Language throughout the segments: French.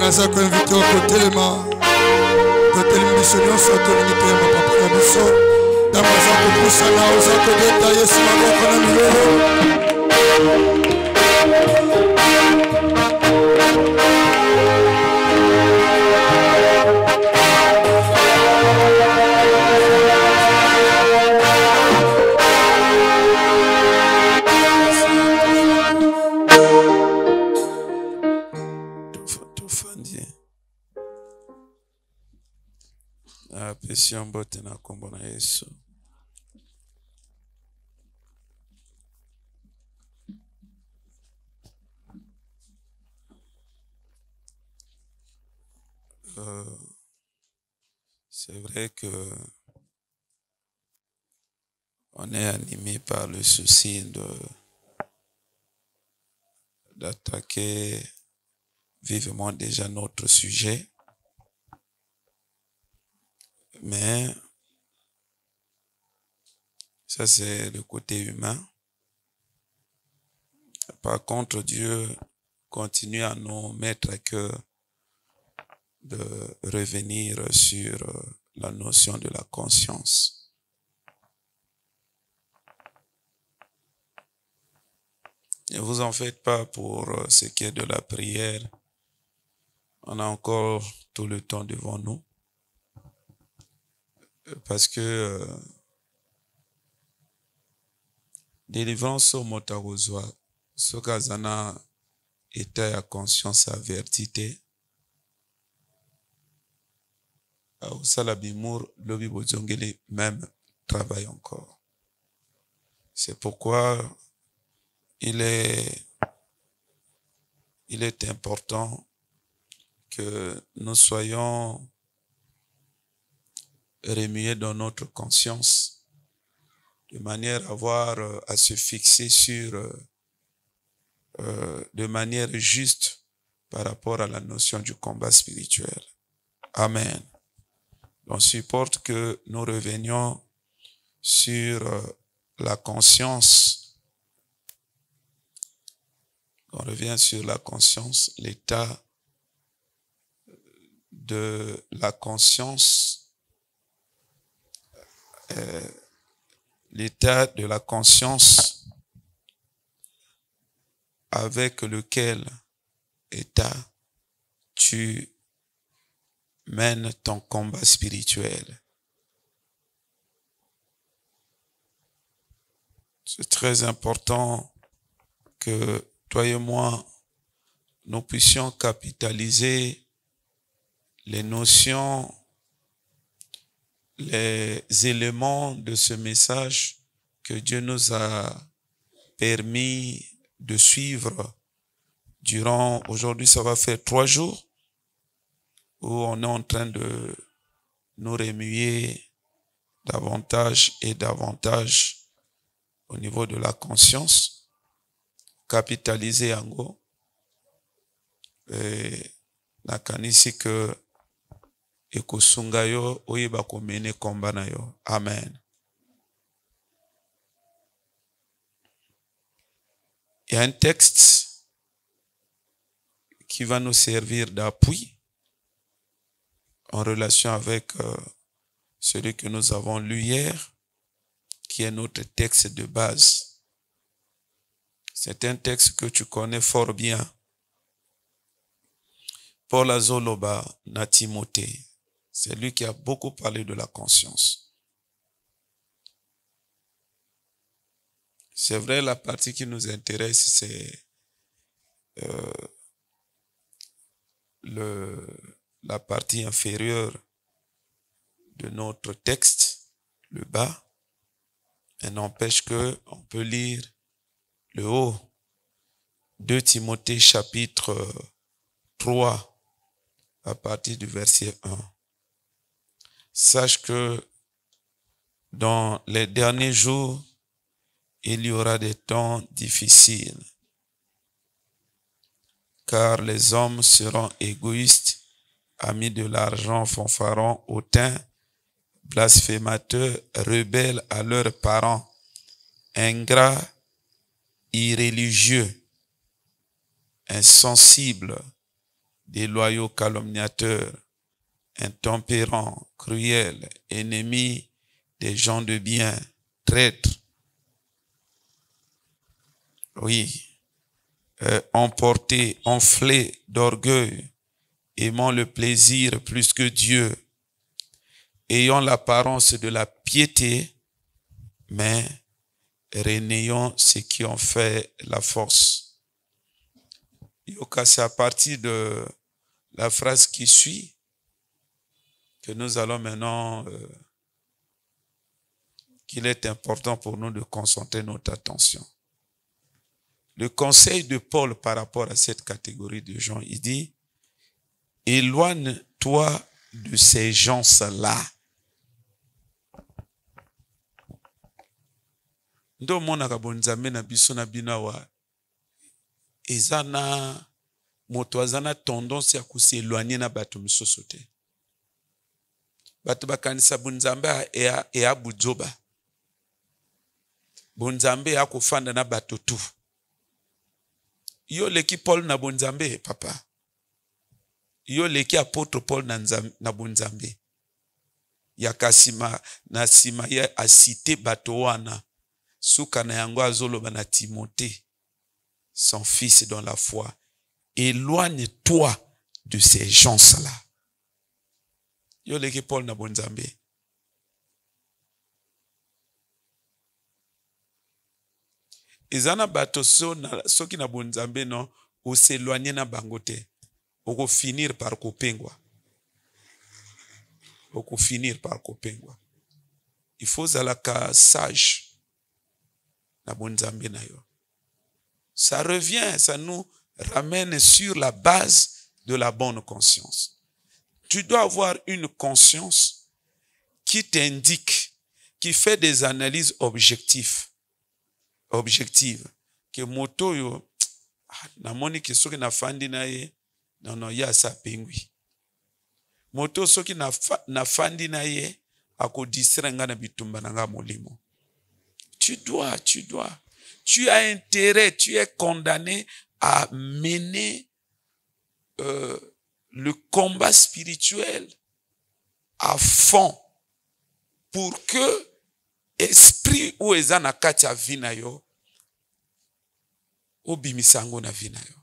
naza koinvite okotelema totelemi biso nyonso tolingi toyamba papa na biso ntango aza kopusana oza kobeta yesu maboko na milolo. Apesi mbote na kombo na Yesu. C'est vrai que on est animé par le souci d'attaquer vivement déjà notre sujet. Mais ça, c'est le côté humain. Par contre, Dieu continue à nous mettre à cœur de revenir sur la notion de la conscience. Ne vous en faites pas pour ce qui est de la prière. On a encore tout le temps devant nous. Parce que délivrance au motarozwa sokazana état ya conscience avertité au salabimour lobi bozongeli même travail encore. C'est pourquoi il est important que nous soyons remuer dans notre conscience de manière à se fixer sur de manière juste par rapport à la notion du combat spirituel. Amen. On supporte que nous revenions sur la conscience. On revient sur la conscience, l'état de la conscience. L'état de la conscience avec lequel état tu mènes ton combat spirituel. C'est très important que toi et moi, nous puissions capitaliser les notions, les éléments de ce message que Dieu nous a permis de suivre durant, aujourd'hui ça va faire 3 jours, où on est en train de nous remuer davantage et davantage au niveau de la conscience, capitaliser en gros, et nakanisi que ekosunga yo oyeba komene komba na yo. Amen. Il y a un texte qui va nous servir d'appui en relation avec celui que nous avons lu hier, qui est notre texte de base. C'est un texte que tu connais fort bien. Paul Azoloba na Timothée. C'est lui qui a beaucoup parlé de la conscience. C'est vrai, la partie qui nous intéresse, c'est la partie inférieure de notre texte, le bas. Et n'empêche que on peut lire le haut. 2 Timothée chapitre 3 à partir du verset 1. Sache que dans les derniers jours, il y aura des temps difficiles, car les hommes seront égoïstes, amis de l'argent, fanfarons, hautains, blasphémateurs, rebelles à leurs parents, ingrats, irréligieux, insensibles, déloyaux, calomniateurs, intempérants, cruels, ennemis des gens de bien, traîtres. Oui, emportés, enflés d'orgueil, aimant le plaisir plus que Dieu, ayant l'apparence de la piété, mais reniant ce qui en fait la force. C'est à partir de la phrase qui suit que nous allons maintenant, qu'il est important pour nous de concentrer notre attention. Le conseil de Paul par rapport à cette catégorie de gens, il dit, éloigne-toi de ces gens-là. Ndo mona kabonzambe na biso na binawa ezana moto azana tendance ya kuséloigner na bato misusu te. Bato bakanisa bunzambe ya bujoba. Bunzambe ya kufanda na bato tu. Yo leki Paul na bunzambe papa. Yo leki apôtre Paul na bunzambe. Ya kasima na sima ya asite bato wana. Souka na yango azoloba na Timothée, son fils dans la foi. Éloigne-toi de ces gens-là. Yo leki Paul na bonzambe. Ezana bato soki na bonzambe non, ou s'éloigner na bangote. Oko finir par kopengwa. Oko finir par kopengwa. Il faut zalaka sage. Ça revient, ça nous ramène sur la base de la bonne conscience. Tu dois avoir une conscience qui t'indique, qui fait des analyses objectives. Que moto yo, na moni ki soki na fandi na ye, non, ya sa pengwi. Moto soki na fandi na ye, ako disrenga na bitumba na nga molimo. Tu as intérêt, tu es condamné à mener le combat spirituel à fond pour que esprit ou ezana katia vina yo obimisango na vina yo.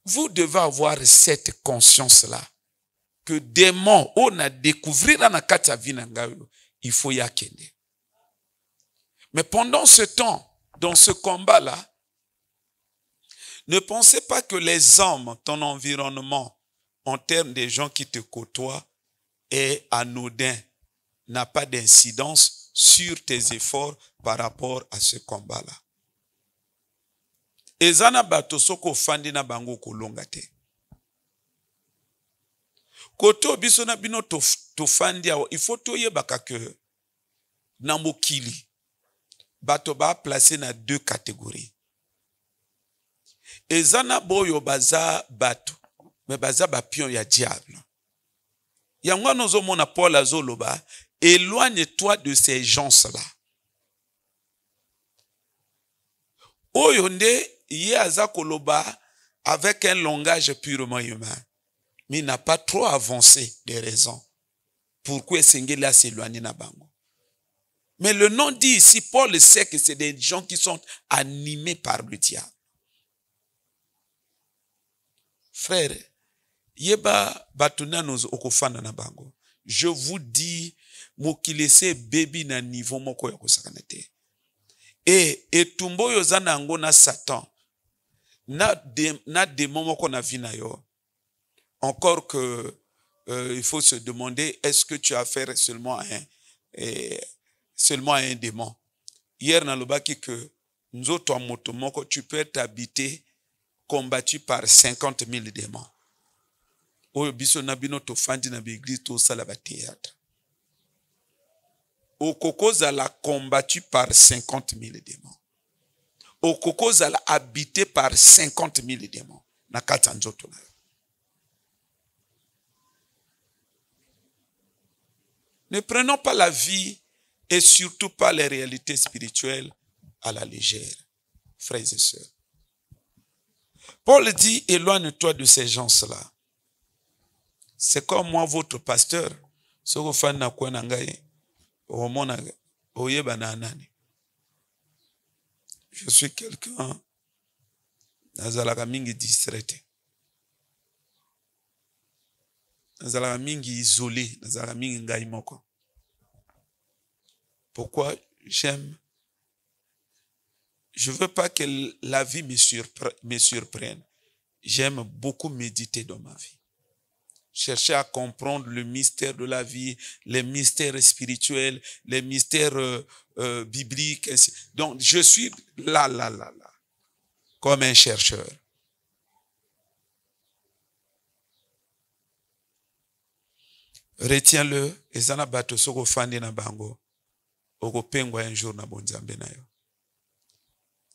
Vous devez avoir cette conscience-là que démon on a découvert na katia vina ngayo, il faut y akende. Mais pendant ce temps, dans ce combat-là, ne pensez pas que les hommes, ton environnement, en termes des gens qui te côtoient, est anodin, n'a pas d'incidence sur tes efforts par rapport à ce combat-là. Ezana bato soko fandi na bango kolonga te. Koto biso na bino to fandi awo, il faut to yebaka que na mokili bato ba placé na deux catégories. Ezana boyo baza bato, mais baza ba pion ya diable. Yangwa nozo mona Paul azoloba, éloigne-toi de ces gens-là. Oyo nde ye aza koloba avec un langage purement humain. Mais il n'a pas trop avancé des raisons pourquoi Sengeli a s'éloigné na bango. Mais le nom dit ici, Paul sait que c'est des gens qui sont animés par le diable. Frère, yeba batuna nos okofana na bango. Je vous dis, mokilese baby na niveau moko ya kosakanete. Et tumbo yozana ango na Satan. Na démon moko na vina yo. Encore que il faut se demander, est-ce que tu as affaire seulement à un démon? Hier na lobaki que nzoto moto moko tu peux être habité, combattu par 50 000 démons. Oyo biso na bino to fandi na l'église to sala ba théâtre. Okokoza la combattu par 50 000 démons. Okokoza la habité par 50 000 démons. Na kata nzoto na. Ne prenons pas la vie et surtout pas les réalités spirituelles à la légère, frères et sœurs. Paul dit, éloigne-toi de ces gens-là. C'est comme moi, votre pasteur. Je suis quelqu'un, nazalaka mingi distrait. Nazalaka mingi isolé, nazalaka mingi ngai moko. Pourquoi j'aime? Je veux pas que la vie me surprenne. J'aime beaucoup méditer dans ma vie. Chercher à comprendre le mystère de la vie, les mystères spirituels, les mystères bibliques. Donc, je suis là, comme un chercheur. Retiens-le, ezana bato soko fandi na bango, oko pengwa un jour na bonzambe na yo.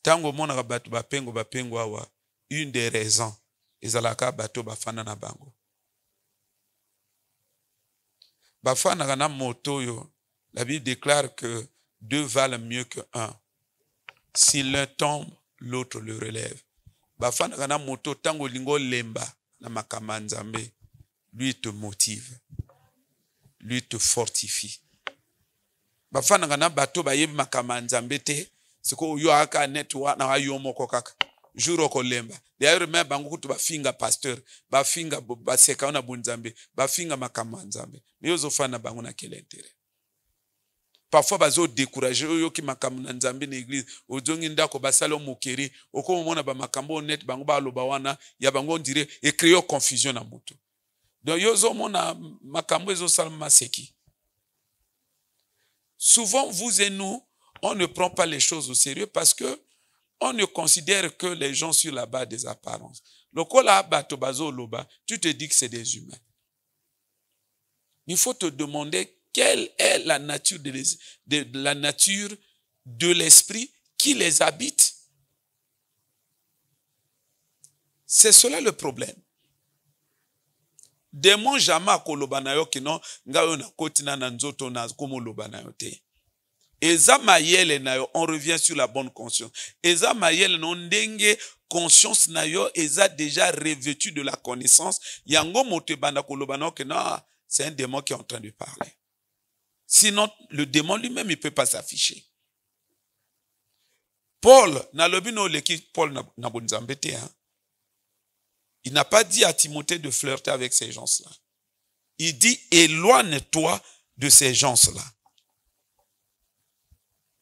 Tango mona bato bapengo awa, une des raisons, ezalaka bato bafana na bango. Bafana na moto yo, la Bible déclare que 2 valent mieux que 1. Si l'un tombe, l'autre le relève. Bafana na moto tango lingo lemba na makama nzambe, lui te motive. Lui te fortifie. Bafana na bato ba yeb makama nzambe te, siko yo aka netwa na yo moko kaka. Juro ko lemba. D'ailleurs même bango kutu bafinga pasteur, bafinga baseka na bunzambe, bafinga makama nzambe. Mais ozo fana bango na quel intérêt? Parfois bazo décourager yo ki makama na nzambe na église, ozongi ndako basalo mokeri, oko mona ba makambo net bango ba loba wana, ya bango dire et créer confusion na mutu. Donc yozo mona makambo ezo salma seki. Souvent vous et nous, on ne prend pas les choses au sérieux parce que on ne considère que les gens sur la base des apparences. Lokola bato bazo loba, tu te dis que c'est des humains. Il faut te demander quelle est la nature de l'esprit qui les habite. C'est cela le problème. Démon jama koloba na yo kino ngayo na kotina na nzoto na komo loba na yo te. Eza mayele na yo, on revient sur la bonne conscience. Eza mayele no ndenge conscience na yo eza déjà revêtu de la connaissance. Yango mote banda koloba na yo kino c'est un démon qui est en train de parler. Sinon le démon lui-même il peut pas s'afficher. Paul na lobi no leki Paul na bonzambe te hein. Il n'a pas dit à Timothée de flirter avec ces gens-là. Il dit, éloigne-toi de ces gens-là.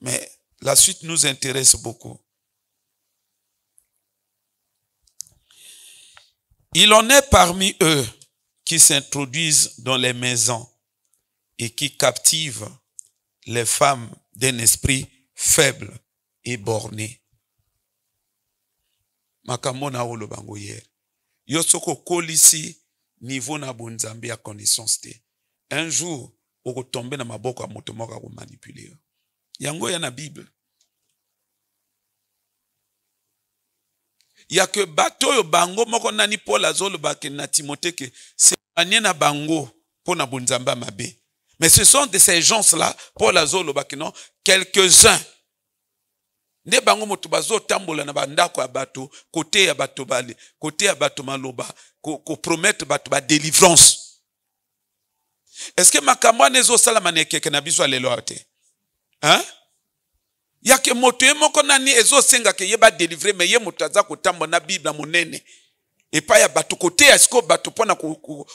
Mais la suite nous intéresse beaucoup. Il en est parmi eux qui s'introduisent dans les maisons et qui captivent les femmes d'un esprit faible et borné. Makamona olo bango hier. Yo soko kolisi niveau na bonzambe ya connaissance te. Un jour, oko tombe na maboko ya moto moko ko manipuler. Yango ya na Bible. Ya que bato yo bango moko nani Paul azolo bake na Timothée que c'est anye na bango pour na bonzambe mabe. Mais ce sont de ces gens-là, Paul azolo bake non, quelques-uns. Ne bango moto bazo tambola na bandako ya bato, côté ya bato bale, côté ya bato maloba, ko promettre bato ba délivrance. Est-ce que makambo nezo sala manekeke na biso lelo ate? Hein? Yake moto yemoko nani ezo senga ke yeba délivrer mais ye moto aza ko tambola na Bible monene. Et pas ya bato côté ya siko bato pona ko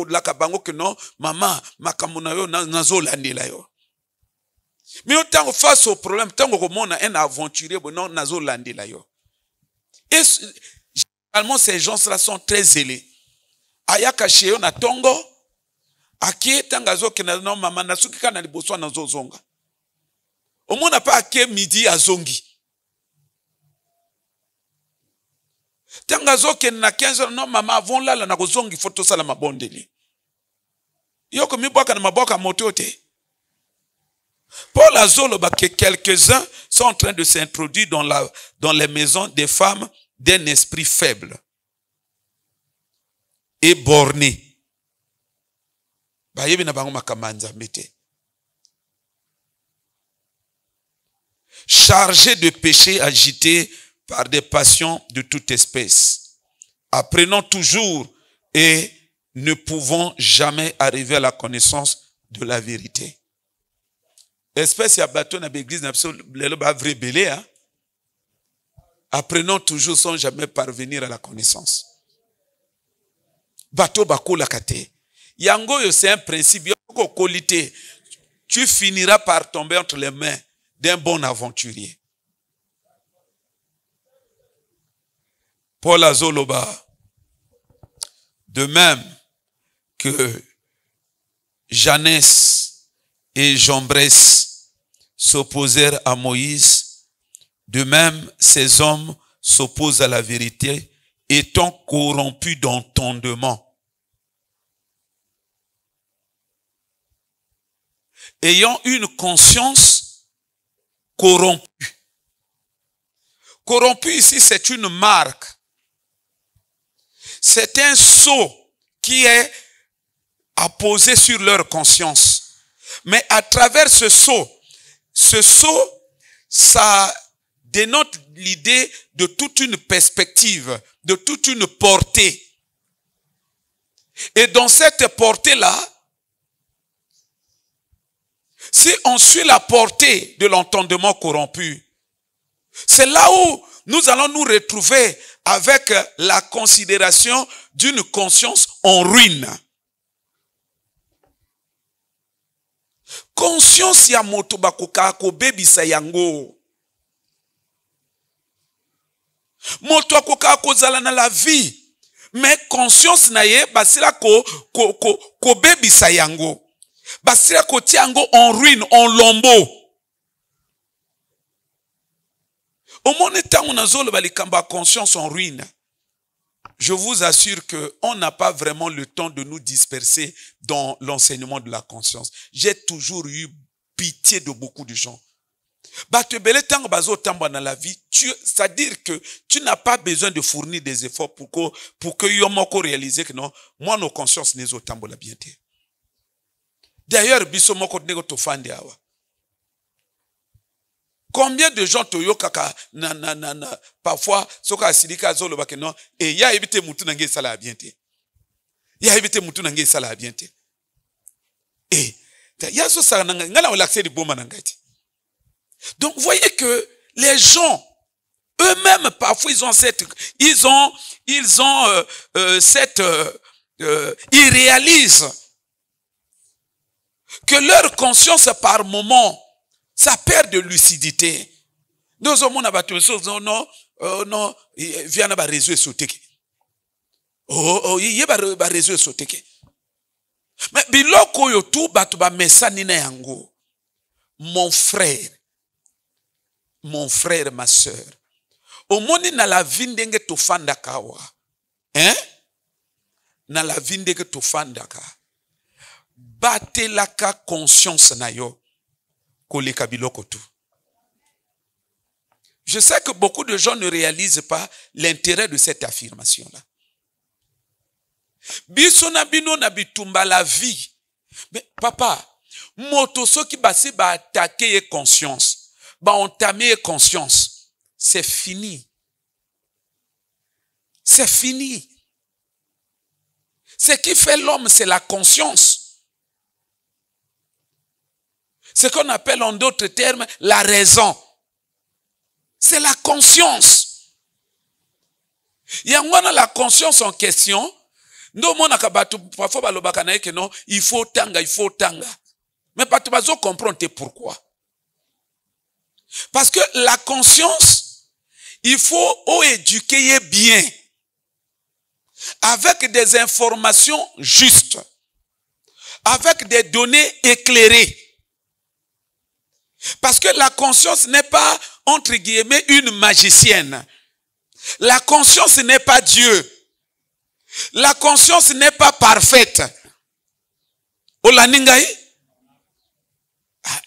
laka bango ke non mama makambo na yo nazo landela yo. Mais autant face au problème, tant qu'on a un aventurier, non, nazo landi la yo. Et généralement, ces gens-là sont très zélés. Ayaka sheo na tongo, aki tangazo kena no mama nasuki kana liboso na zozonga. Omona pa ake midi azongi. Tangazo kena 15 no mama avon lala na kozongi photo sala mabondeli. Yoko mibwaka na mabwaka moto te. Paul azoloba que quelques-uns sont en train de s'introduire dans les maisons des femmes d'un esprit faible et borné. Chargés de péchés agités par des passions de toute espèce. Apprenons toujours et ne pouvons jamais arriver à la connaissance de la vérité. Espèce ya bateau na l'église na lelo ba vrai belé, hein? Apprenons toujours sans jamais parvenir à la connaissance. Bateau bako la kate. Yango yo c'est un principe yoko qualité. Tu finiras par tomber entre les mains d'un bon aventurier. Paul Azoloba, de même que Jeannès et Jambres s'opposèrent à Moïse, de même ces hommes s'opposent à la vérité, étant corrompus d'entendement. Ayant une conscience corrompue. Corrompu ici, c'est une marque. C'est un sceau qui est apposé sur leur conscience. Mais à travers ce sceau, ça dénote l'idée de toute une perspective, de toute une portée. Et dans cette portée-là, si on suit la portée de l'entendement corrompu, c'est là où nous allons nous retrouver avec la considération d'une conscience en ruine. Conscience ya moto bakoka ko bebisa yango. Moto akoka ko zala na la vie, mais conscience na ye basila ko bebisa yango. Basila ko tiango en ruine, en lambeau. Au moment où on a zolo balikamba conscience en ruine, je vous assure qu'on n'a pas vraiment le temps de nous disperser dans l'enseignement de la conscience. J'ai toujours eu pitié de beaucoup de gens. Dans la vie, c'est-à-dire que tu n'as pas besoin de fournir des efforts pour que yomoko réaliser que non, moi nos consciences n'est autant la bien. D'ailleurs, bisomoko nego to fande awa. Combien de gens toyo kaka parfois soka silika zolo bakeno et ya ebite mutu nange sala biente. Ya ebite mutu nange sala biente. Et ya so sa ngala on l'accès du bon manangati. Donc voyez que les gens eux-mêmes parfois ils réalisent que leur conscience par moment ça perd de lucidité. Nous sommes na batu non vient na ba réseau soteke. Il ba réseau soteke. Mais biloko yo tu batu ba mesani na yango. Mon frère, ma sœur. Au moni na la vie ndenge to fanda kawa. Hein? Na la vie ndenge to fanda ka. Batelaka conscience na yo. Je sais que beaucoup de gens ne réalisent pas l'intérêt de cette affirmation-là. Bisona bino na bitumba la vie. Mais papa, motoso qui basi ba attaquer conscience, ba entamer conscience, c'est fini. C'est fini. Ce qui fait l'homme, c'est la conscience. Ce qu'on appelle en d'autres termes la raison. C'est la conscience. Il y a la conscience en question. Nous, parfois, il faut tanga. Mais pas tout le monde comprend pourquoi. Parce que la conscience, il faut éduquer bien. Avec des informations justes. Avec des données éclairées. Parce que la conscience n'est pas, entre guillemets, une magicienne. La conscience n'est pas Dieu. La conscience n'est pas parfaite. Olaningaï?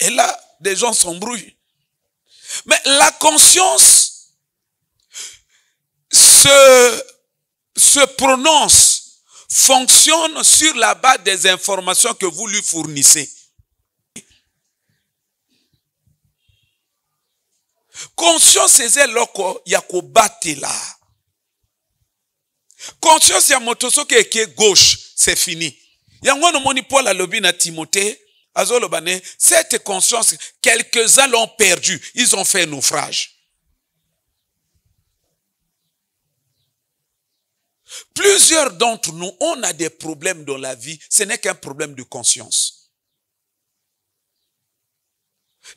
Et là, des gens s'embrouillent. Mais la conscience se prononce, fonctionne sur la base des informations que vous lui fournissez. Conscience eza eloko ya kobatela. Conscience ya moto soki eke gauche, c'est fini. Yango no moni Paul alobi na Timothée, azolobane, cette conscience, quelques-uns l'ont perdu, ils ont fait naufrage. Plusieurs d'entre nous, on a des problèmes dans la vie, ce n'est qu'un problème de conscience.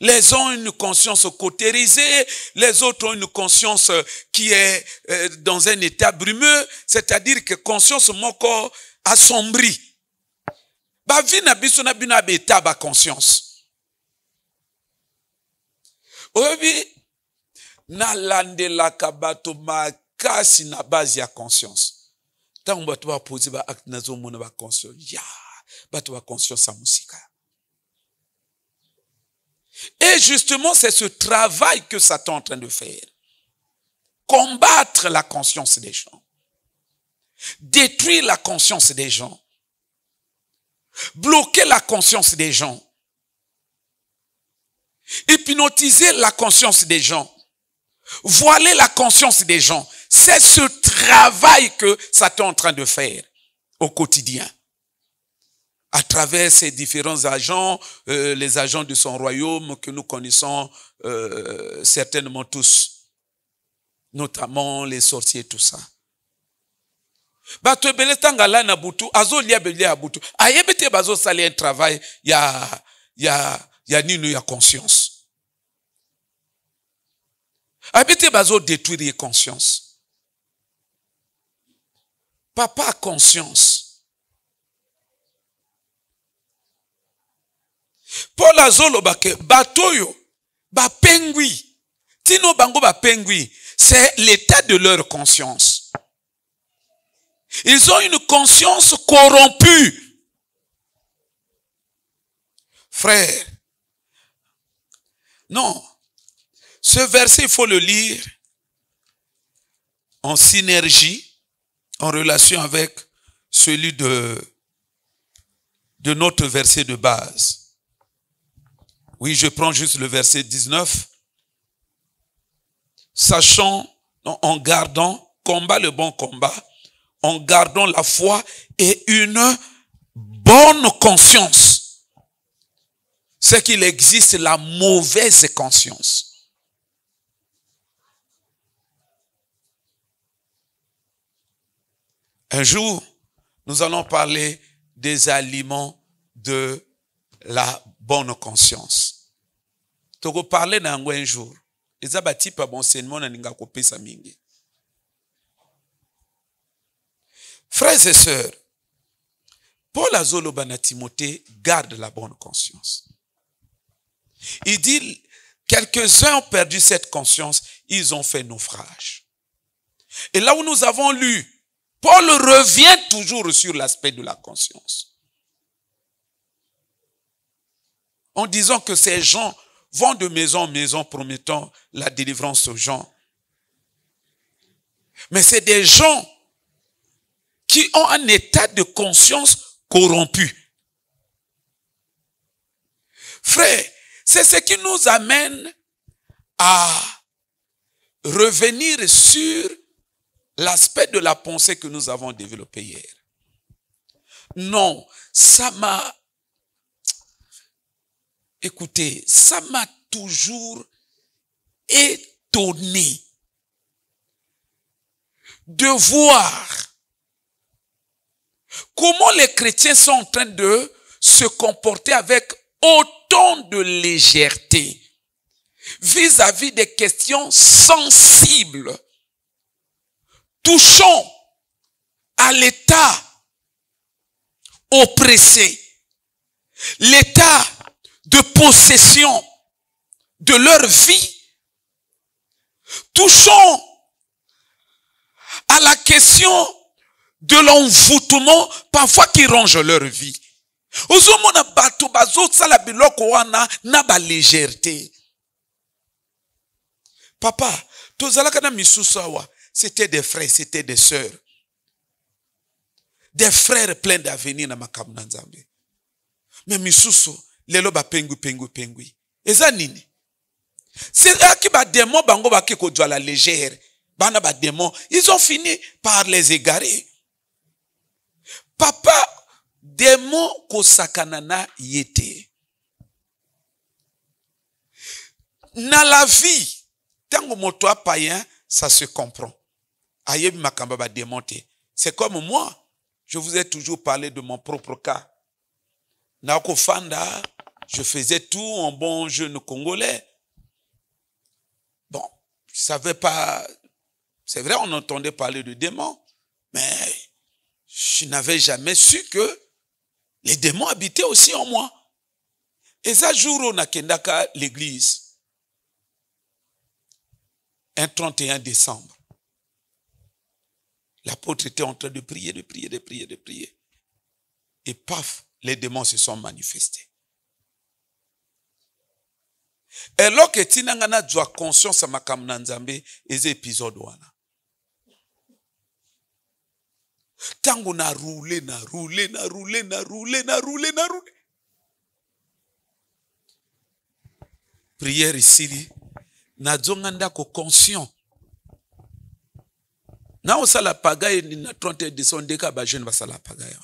Les uns ont une conscience cautérisée, les autres ont une conscience qui est dans un état brumeux, c'est-à-dire que conscience moko assombrie. Ba vi na biso na bina beta ba conscience. Obi na landela kabato makasi na base ya conscience. Tant bato ba poser ba acte na zo mona ba conscience. Ya, bato ba conscience a musika. Et justement, c'est ce travail que Satan est en train de faire. Combattre la conscience des gens. Détruire la conscience des gens. Bloquer la conscience des gens. Hypnotiser la conscience des gens. Voiler la conscience des gens. C'est ce travail que Satan est en train de faire au quotidien. À travers ces différents agents, les agents de son royaume que nous connaissons certainement tous, notamment les sorciers, tout ça. Bato ebele tangala na butu, azo lia beli ya butu. Ayebete bazo sali un travail ya ninu ya conscience. Ayebete bazo détruire conscience. Papa a conscience. Paul azolo bake batoyo ba pengui tino bango ba pengui, c'est l'état de leur conscience. Ils ont une conscience corrompue. Frère, non, ce verset il faut le lire en synergie, en relation avec celui de notre verset de base. Oui, je prends juste le verset 19. Sachant, en gardant, combat le bon combat, en gardant la foi et une bonne conscience. C'est qu'il existe la mauvaise conscience. Un jour, nous allons parler des aliments de la bonne conscience. Toko parler nango un jour. Eza ba type bon enseignement na ninga kopesa mingi. Frères et sœurs, Paul azoloba na Timothée, garde la bonne conscience. Il dit, quelques-uns ont perdu cette conscience, ils ont fait naufrage. Et là où nous avons lu, Paul revient toujours sur l'aspect de la conscience. En disant que ces gens vont de maison en maison promettant la délivrance aux gens. Mais c'est des gens qui ont un état de conscience corrompu. Frère, c'est ce qui nous amène à revenir sur l'aspect de la pensée que nous avons développé hier. Non, ça m'a... Écoutez, ça m'a toujours étonné de voir comment les chrétiens sont en train de se comporter avec autant de légèreté vis-à-vis des questions sensibles touchant à l'état oppressé, l'état de possession de leur vie, touchant à la question de l'envoûtement parfois qui ronge leur vie. Ozomona bato bazosala biloko wana na ba légèreté. Papa, tozalaka na misusu awa, c'était des frères, c'était des sœurs. Des frères pleins d'avenir na makambo na Nzambe. Mais misusu lelo ba pengui. Eza nini? C'est là que les démons bango ba ki ko à la légère. Bana ba démons, ils ont fini par les égarer. Papa démon ko sakanana yete. Dans la vie, tango moto païen, ça se comprend. Ayebi makamba ba démonter. C'est comme moi. Je vous ai toujours parlé de mon propre cas. Naoko Fanda, je faisais tout en bon jeune congolais. Bon, je savais pas. C'est vrai, on entendait parler de démons, mais je n'avais jamais su que les démons habitaient aussi en moi. Et ça, jour où on a kendaka l'église, un 31 décembre, l'apôtre était en train de prier. Et paf, les démons se sont manifestés. Et lorsque tinangana doit conscience à makamna nzambe, les épisodes wana. Tango na roulé. Prière ici, na dzonganda ko conscient. Na osala pagaye ni na 30 décembre deka ba jeune basala pagaye.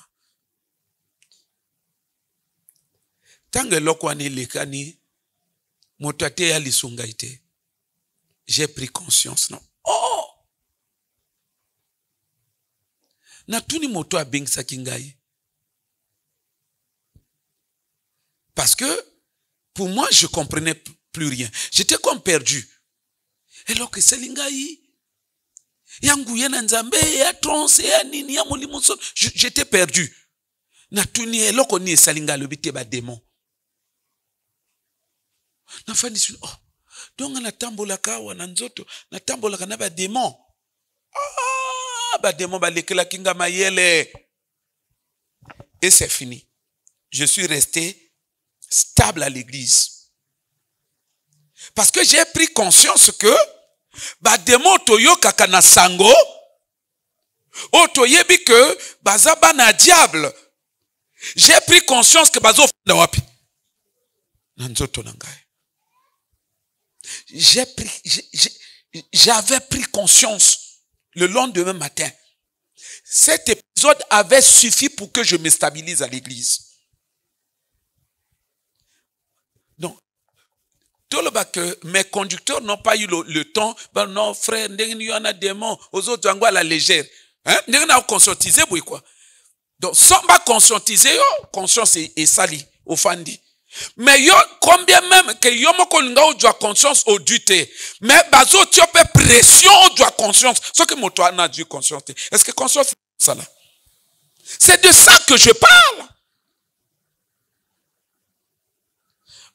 Tango lokwani lekani motate ya lisunga ite. J'ai pris conscience non. Oh! Na tuni moto a bingsa kingai. Parce que pour moi je comprenais plus rien. J'étais comme perdu. Et alors que selingai yangu yana nzambe ya trance ya nini ya molimuso, j'étais perdu. Na tuni eloko ni salinga lobite ba démon. Na fandi su oh donc na tambola kawa na nzoto na tambola kana ba démon. Ah ba démon ba lekela kinga mayele. Et c'est fini. Je suis resté stable à l'église. Parce que j'ai pris conscience que ba démon toyo kakana sango o toyebi que bazaba na diable. J'ai pris conscience que bazo fanda wapi na nzoto na ngai. J'avais pris conscience le lendemain matin. Cet épisode avait suffi pour que je me stabilise à l'église. Donc, tout le bas que mes conducteurs n'ont pas eu le temps. Ben non, frère, il y en a des démons. Aux autres, à la légère. Hein? Il y en a conscientisé, oui, quoi. Donc, sans pas conscientiser, conscience est sali, offandi. Mais yo, combien même que yo moko linga ou doit conscience au duté. Mais bazo tu peux pression ou doit conscience. Ce que mon toi n'a dû conscience. Est-ce que conscience ça là? C'est de ça que je parle.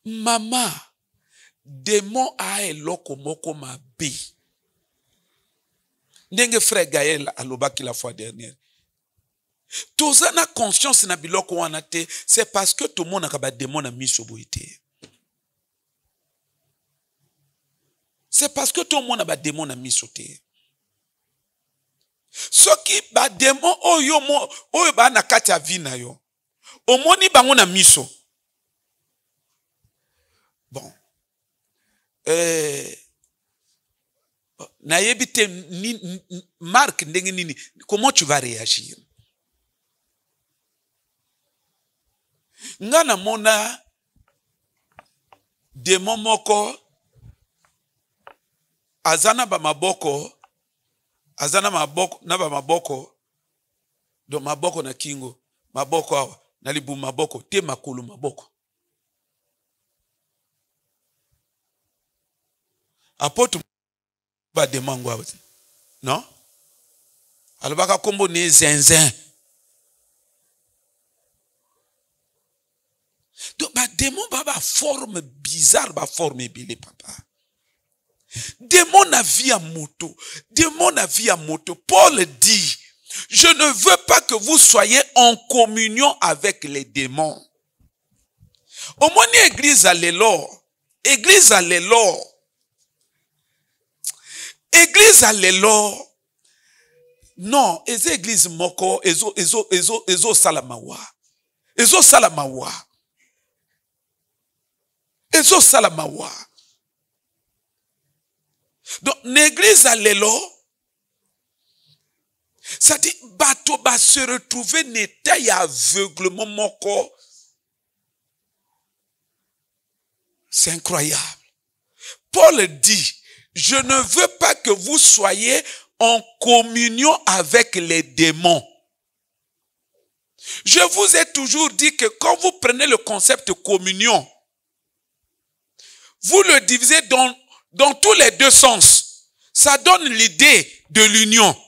Maman, démon a eloko moko ma bi. Ndenge frère Gaël a l'obaki la fois dernière. Tozana conscience na biloko wana te, c'est parce que tout le monde a ba démon na misoboité. C'est parce que tout le monde a ba démon na misoté. Ce qui ba démon oyo ba na kati ya vie na yo. Omoni bango na miso. Bon. Na yebite Marc ndenge nini, comment tu vas réagir? Ngana mona démon moko azana ba maboko na ba maboko do maboko na kingo maboko awa na libu maboko te makulu maboko apotu ba démon ngwa non alobaka kombo ne zinzin. Donc, bah, démon, bah, forme bizarre, bah, forme belle, papa. Démon a vie à moto. Démon a vie à moto. Paul dit, je ne veux pas que vous soyez en communion avec les démons. Au moins, église à l'élor. Église à l'élor. Église à l'élor. Non, les églises moko, ezo salamawa. Ezo salamawa. Ezo salamawa. Donc, l'église à l'élo, ça dit, bateau va se retrouver n'était y aveuglement mon corps. C'est incroyable. Paul dit, je ne veux pas que vous soyez en communion avec les démons. Je vous ai toujours dit que quand vous prenez le concept de communion, vous le divisez dans tous les deux sens. Ça donne l'idée de l'union.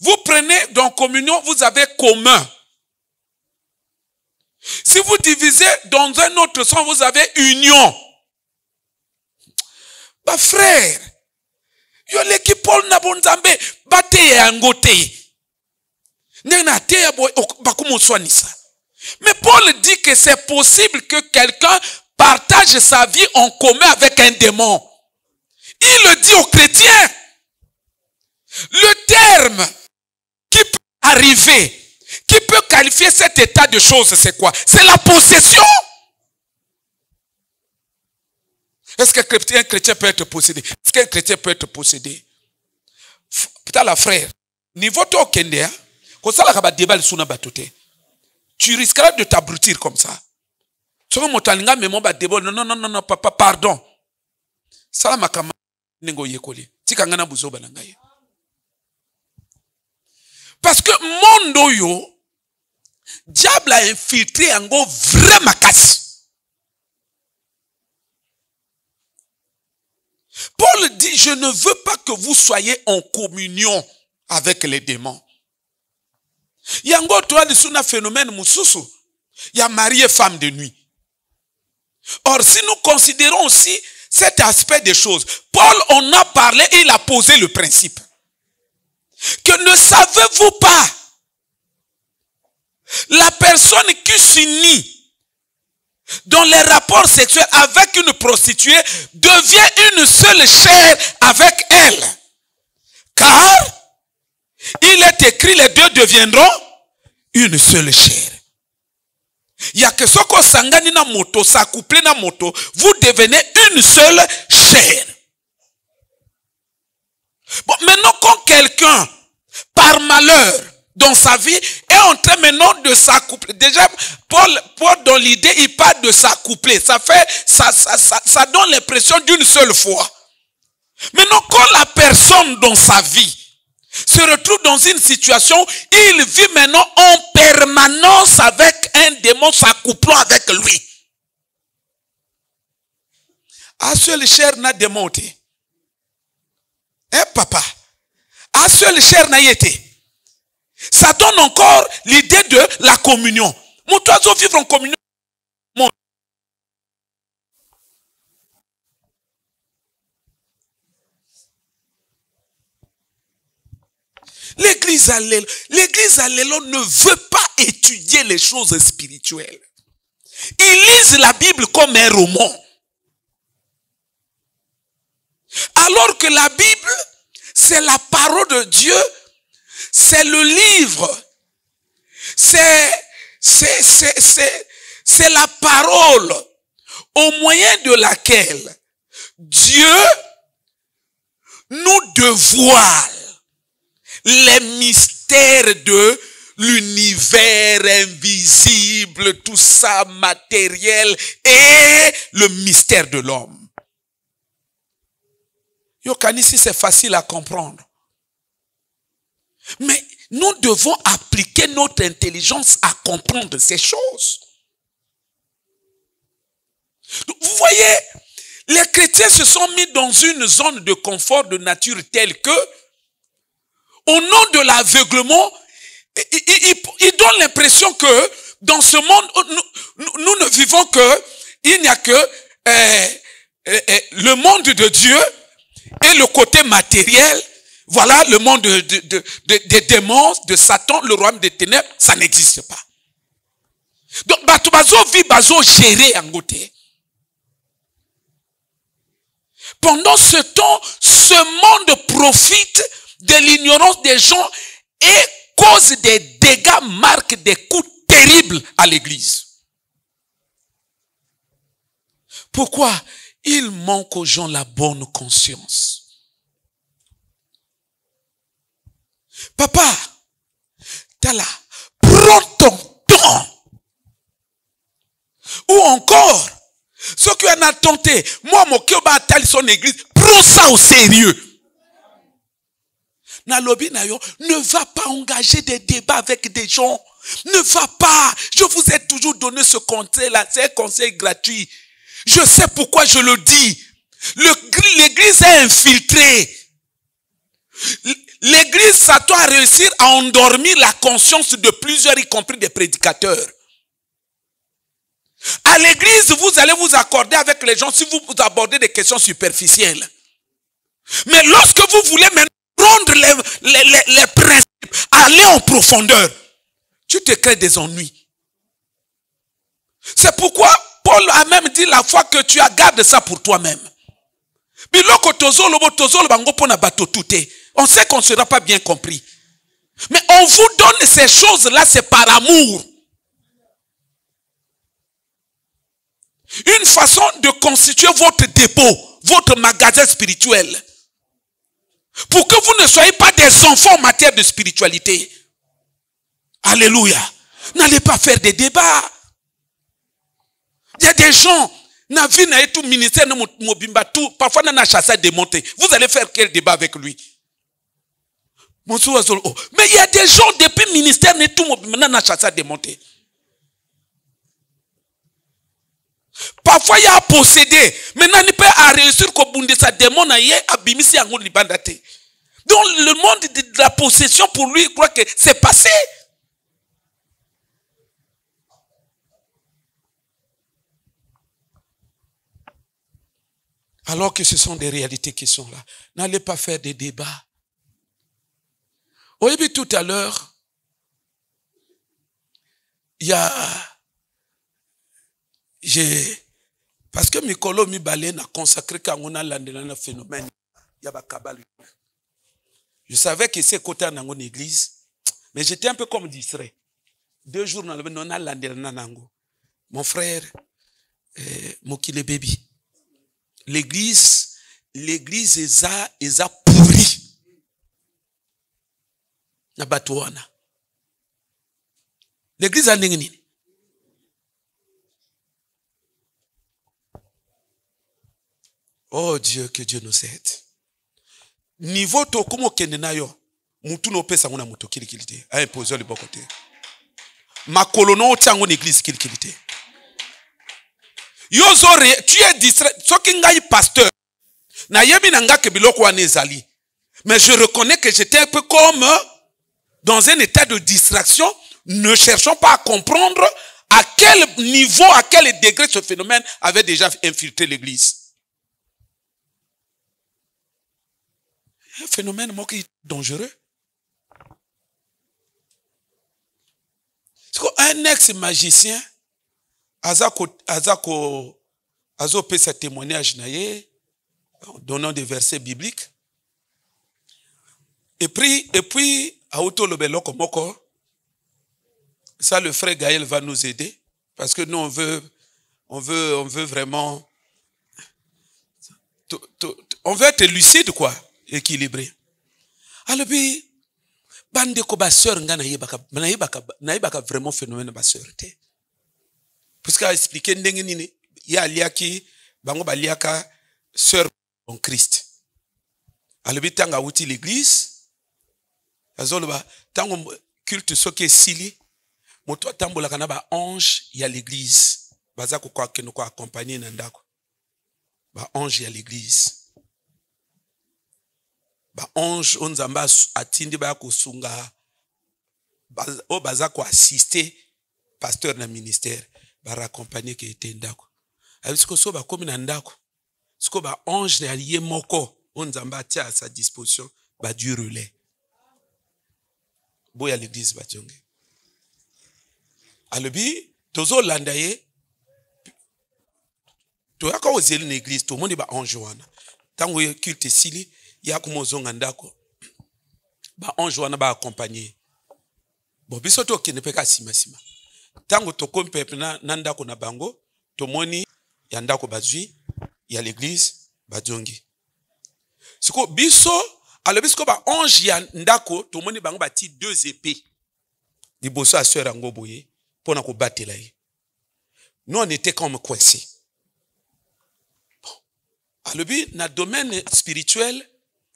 Vous prenez dans communion, vous avez commun. Si vous divisez dans un autre sens, vous avez union. Bah frère, yo l'équipe Paul Nabonzambe, bate yangote. Mais Paul dit que c'est possible que quelqu'un partage sa vie en commun avec un démon. Il le dit aux chrétiens. Le terme qui peut arriver, qui peut qualifier cet état de choses, c'est quoi? C'est la possession. Est-ce qu'un chrétien peut être possédé? Est-ce qu'un chrétien peut être possédé? Putain la frère, niveau to kende, tu risqueras de t'abrutir comme ça. Non, papa, pardon. Parce que mon yo, diable a infiltré un go vrai makasi. Paul dit, je ne veux pas que vous soyez en communion avec les démons. Il y a un phénomène mususu. Il y a mari et femme de nuit. Or, si nous considérons aussi cet aspect des choses, Paul en a parlé et il a posé le principe. Que ne savez-vous pas, la personne qui s'unit dans les rapports sexuels avec une prostituée devient une seule chair avec elle. Car il est écrit, les deux deviendront une seule chair. Il y a que ce qu'on s'engage na moto, s'accoupler na moto, vous devenez une seule chair. Bon, maintenant quand quelqu'un, par malheur, dans sa vie, est en train maintenant de s'accoupler. Déjà, Paul dans l'idée, il parle de s'accoupler. Ça donne l'impression d'une seule fois. Maintenant, quand la personne dans sa vie se retrouve dans une situation, il vit maintenant en permanence avec un démon s'accouplant avec lui. À seule chair n'a démonté. Hein, papa? À seule chair n'a été. Ça donne encore l'idée de la communion. Mon oiseau vivre en communion. L'église à l'élo ne veut pas étudier les choses spirituelles. Ils lisent la Bible comme un roman. Alors que la Bible, c'est la parole de Dieu, c'est le livre, c'est la parole au moyen de laquelle Dieu nous dévoile les mystères de l'univers invisible, tout ça matériel et le mystère de l'homme. Yokanisi, c'est facile à comprendre. Mais nous devons appliquer notre intelligence à comprendre ces choses. Vous voyez, les chrétiens se sont mis dans une zone de confort de nature telle que, au nom de l'aveuglement, ils donnent l'impression que dans ce monde, nous ne vivons que, il n'y a que le monde de Dieu et le côté matériel. Voilà le monde des démons, de Satan, le royaume des ténèbres, ça n'existe pas. Donc, bazo vit bazo géré en côté. Pendant ce temps, ce monde profite de l'ignorance des gens et cause des dégâts, marque des coups terribles à l'église. Pourquoi? Il manque aux gens la bonne conscience. Papa, t'as là, prends ton temps. Ou encore, ceux qui en ont tenté, moi, mon cœur va attendre son église, prends ça au sérieux. Nalobi Nayo, ne va pas engager des débats avec des gens. Ne va pas. Je vous ai toujours donné ce conseil-là. C'est un conseil gratuit. Je sais pourquoi je le dis. L'église est infiltrée. L'église s'attend à réussir à endormir la conscience de plusieurs, y compris des prédicateurs. À l'église, vous allez vous accorder avec les gens si vous abordez des questions superficielles. Mais lorsque vous voulez maintenant prendre les principes, aller en profondeur, tu te crées des ennuis. C'est pourquoi Paul a même dit la fois que tu as, garde ça pour toi-même. On sait qu'on ne sera pas bien compris. Mais on vous donne ces choses-là, c'est par amour. Une façon de constituer votre dépôt, votre magasin spirituel. Pour que vous ne soyez pas des enfants en matière de spiritualité. Alléluia. N'allez pas faire des débats. Il y a des gens, tout ministère, parfois on a chassé à démonter. Vous allez faire quel débat avec lui? Mais il y a des gens depuis le ministère, on a chassé à démonter. Parfois il y a possédé. Maintenant il peut réussir qu'au bout de sa démon à bimisi en libandate. Donc le monde de la possession pour lui, il croit que c'est passé. Alors que ce sont des réalités qui sont là. N'allez pas faire des débats. Au début tout à l'heure, il y a... Parce que Mikolo Mibalen a consacré quand on a l'un phénomène, il y a Kabbalah. Je savais que c'est côté dans une église, mais j'étais un peu comme distrait. 2 jours dans le on a l'ango. Mon frère, Mokile Baby. L'église est pourri. Nabatouana. L'église a n'engini. Oh Dieu, que Dieu nous aide. Niveau to como kenenayo, mutu no pesa ngona mutu kilikilite. A imposer le bon côté. Ma colono tiango l'église kilikilite. Yozore, tu es distrait. Sokinga yi pasteur. Na yebi nanga ke biloko wa nezali. Mais je reconnais que j'étais un peu comme dans un état de distraction, ne cherchant pas à comprendre à quel niveau, à quel degré ce phénomène avait déjà infiltré l'église. Un phénomène dangereux. Un ex-magicien, Azako fait ce témoignage donnant des versets bibliques. Et puis, à Otolobelo Komoko, ça le frère Gaël va nous aider. Parce que nous, on veut vraiment... On veut être lucide, quoi. Équilibré. Alors puis, bande ko ba sœur nga na yebaka vraiment phénomène ba sœur te. Puisqu'à expliquer ndenge nini ya liaki bango ba liaka sœur en Christ. Alors puis tanga outi l'église azolo ba tango culte soke sili moto tambola kana ba ange ya l'église baza ko kwa keno ko accompagner na ndako. Ba ange ya l'église. Ba ange onzamba atindi ba kosunga o baza ko assister pasteur na ministère ba raccompagner ke etendako abisiko so ba komi na ndako siko ba ange na lié moko onzamba tia à sa disposition ba du relais boya l'église ba jonge alobi tozo landaye to yaka ozeli na église to moni ba ange wana tango culte sili ya kumozonga ndako ba ange wana ba accompagner bon biso to kene peka sima tango to kompepe na ndako na bango to moni ya ndako bazwi y a l'église badjongi. Siko biso alobi siko ba ange ya ndako tomoni bango bati 2 épées. Liboso a sœur ango boye pona ko batela ye. Nous on était comme coincés. Bon. Alobi na domaine spirituel,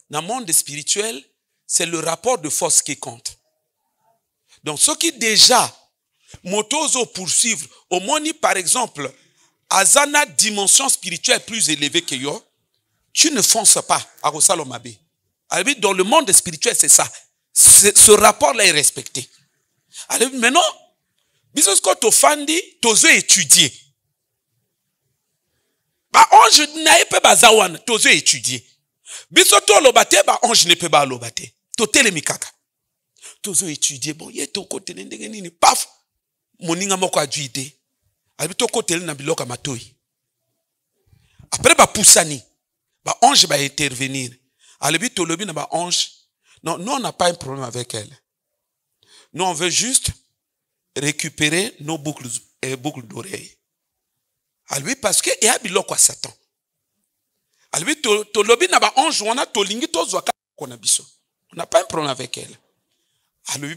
na monde spirituel, c'est le rapport de force qui compte. Donc ceux qui déjà motozo poursuivre au moni par exemple azana dimension spirituelle plus élevée que yo, tu ne fonces pas à Rosalomabe. Alors dans le monde spirituel c'est ça. Ce rapport là est respecté. Alors maintenant biso ko to fandi tozo étudier. Ba ange na epe bazawana tozo étudier. Biso to lobate ba ange ne peut pas lobate. To telemi kaka. Tozo étudier bon ye to côté ndenge nini paf moninga moko adjuité. Alors to côté na biloka matoi. Après ba poussani ba ange va intervenir. Alors to lobi na ba ange. Non, nous on n'a pas un problème avec elle. Nous on veut juste récupérer nos boucles d'oreilles. Alors parce que il y a biloko Satan. Alors to lobi na ba ange wana to lingi to zwaka kona biso. On n'a pas un problème avec elle. Alors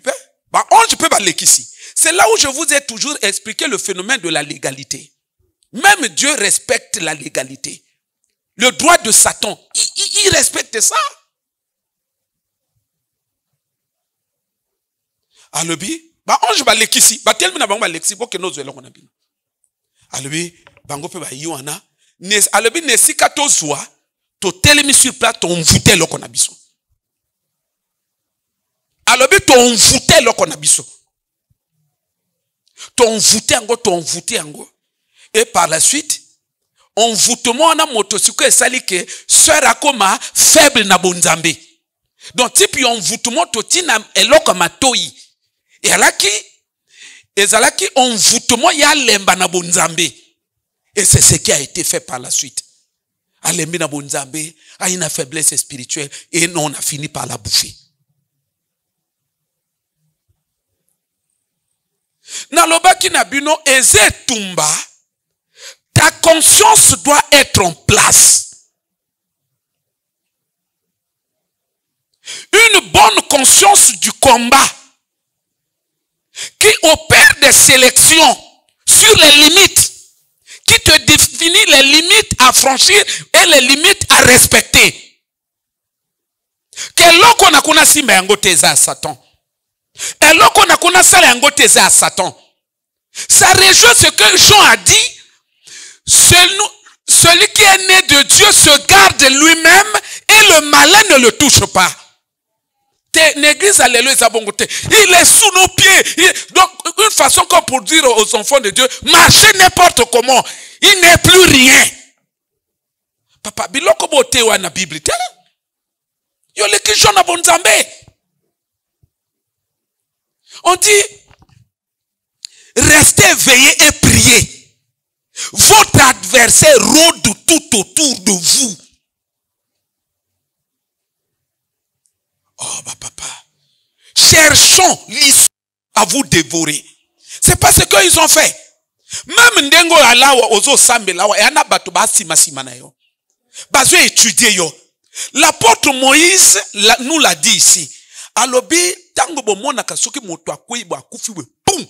bah ange peut pas l'équisser. C'est là où je vous ai toujours expliqué le phénomène de la légalité. Même Dieu respecte la légalité. Le droit de Satan, il respecte ça. Alors bah ange ba l'équisser. Bah tel mina bango l'équisser pour que nous allons on a bien. Alors bango peut ba yoana. Alors ne sika to zwa to telemi sur place to mvute lo kona biso. Alors to mvute lo kona biso. To mvute ango. Et par la suite, on voûtement na motocycle sali que sœur akoma faible na bonzambe. Donc type on voûtement totina eloko matoi. Et alaki ezalaki on voûtement ya lemba na bonzambe. Et c'est ce qui a été fait par la suite. Alembi na bonzambe a une faiblesse spirituelle et on a fini par la bouffer. Nalobaki na bino eze tumba. Ta conscience doit être en place. Une bonne conscience du combat qui opère des sélections sur les limites, qui te définit les limites à franchir et les limites à respecter. Que loko na kuna simba yango teza à Satan. Et loko na kuna sala yango teza à Satan. Ça rejoint ce que Jean a dit. Celui qui est né de Dieu se garde lui-même et le malin ne le touche pas. L'église, alléluia, il est sous nos pieds. Donc, une façon comme pour dire aux enfants de Dieu, marchez n'importe comment. Il n'est plus rien. Papa, biloko bote wa na Bible. Yo le ki jona bonzambe. On dit, restez éveillés et priez. Votre adversaire rôde tout autour de vous. Oh, bah papa. Cherchons l'issue à vous dévorer. C'est pas ce qu'ils ont fait. Même ndengo alawa ozo sambe lawa yana bato ba sima na yo. Bazo étudier yo. L'apôtre Moïse nous l'a dit ici. Alobi tango bomona kasoki moto akui bo akufiwe. Boum.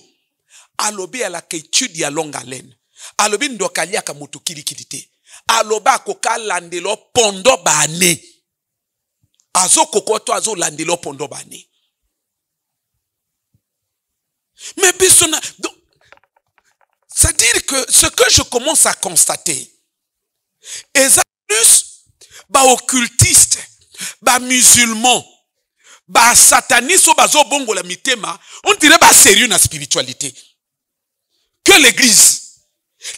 Alobi ala ka étude ya longue haleine. Alobi ndokalia ka moto kilikilite. Aloba koka landelo pondo bane. Azo kokoto azo landelo pondo bane. Mais bisona, c'est-à-dire que ce que je commence à constater, est plus ba occultiste, ba musulman, ba sataniste, ba zo bongo la mitema, on dirait ba sérieux na spiritualité. Que l'église.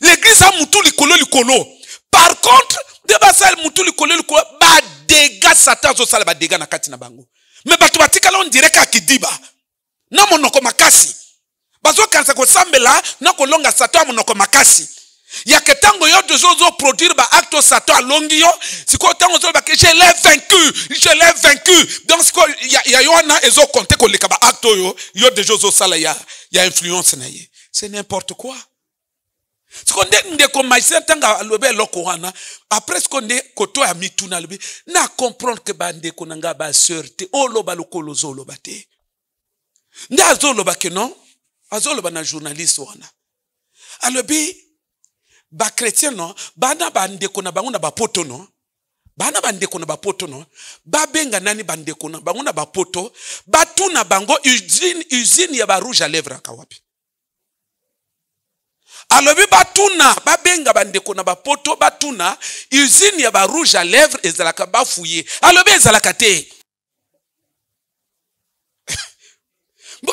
L'église a moutou likolo. Par contre, de basal moutou likolo, ba dégâts satan zo sala ba dégâts na kati na bango. Mais ba tubatika là on dirait ka kidiba. Na monoko makasi. Bazo kansa ko sambela na ko longa satan monoko makasi. Ya ketango yo de zo produire ba acte satan longi yo, siko tango zo ba que je l'ai vaincu. Donc siko ya yo na ezo compter ko leka ba acte yo de zo sala ya influence na ye. C'est n'importe quoi. Ce qu'on dit, ndeko magicien tanga lobe loko wana. Après ce qu'on dit, koto ya mituna lobe, na comprendre que bandeko nanga ba sœurté, o loba lokolo zo loba te. Nde azo loba ke non, azo loba na journaliste wana. Alobi, ba chrétien non, bana bandeko na bango na ba poto non. Bana bandeko na ba poto non. Ba benga nani bandeko na bango na ba poto, batu na bango usine ya ba rouge à lèvres akawapi. Alobi batuna babenga bandeko na bapoto batuna usine ya ba rouge à lèvres ezalaka bafouye. Alobi ezalaka te.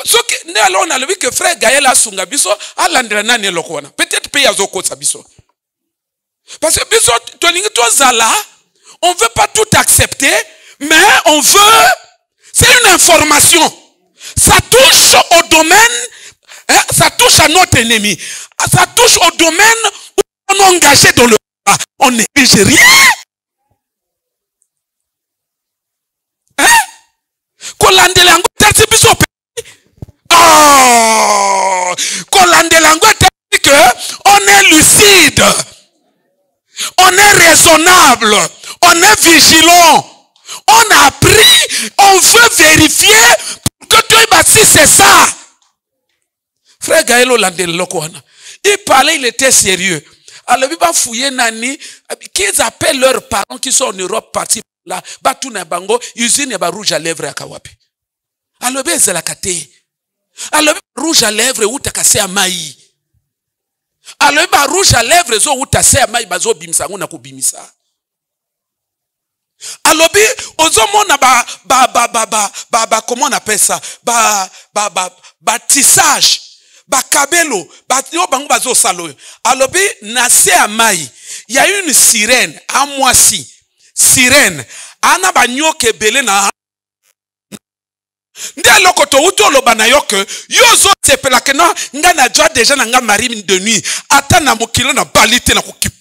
Soki ne alon alobi que frère Gaël asunga biso alandela nani lokona. Peut-être pe yazoko sa biso. Parce que biso tolingi tozala, on veut pas tout accepter, mais on veut, c'est une information. Ça touche au domaine, hein, ça touche à notre ennemi. Ça touche au domaine où on est engagé dans le combat. On néglige rien. Hein? Kolandelango terti biso pe. Oh! Kolandelango terti que on est lucide. On est raisonnable. On est vigilant. On a appris. On veut vérifier que toi, si c'est ça. Frère Gaël Landel Lokwana. Il parlait, il était sérieux. Alors, il va fouiller Nani, qu'ils appellent leurs parents qui sont en Europe, partis là, Batuna Bango, usine ya ba rouge à lèvres à Kawapi. Alors, il y a la kate. Alors, rouge à lèvres, ou ta cassé à maï. Alors, il y a rouge à lèvres, ou ta cassé à maï, bazo bimsa, on a ko bimisa. Alors, ozomona comment on appelle ça? Tissage. Kabelo, yo bango bazo salo. Alobi nase amai. Il y a une sirène à moisi. Sirène. Ana banyoke belé na. Nde lokoto uto lo banayoke. Yo zo sepela ke na nga na jwa déjà na nga mari de nuit. Ata na mokilo na balite na kokipte.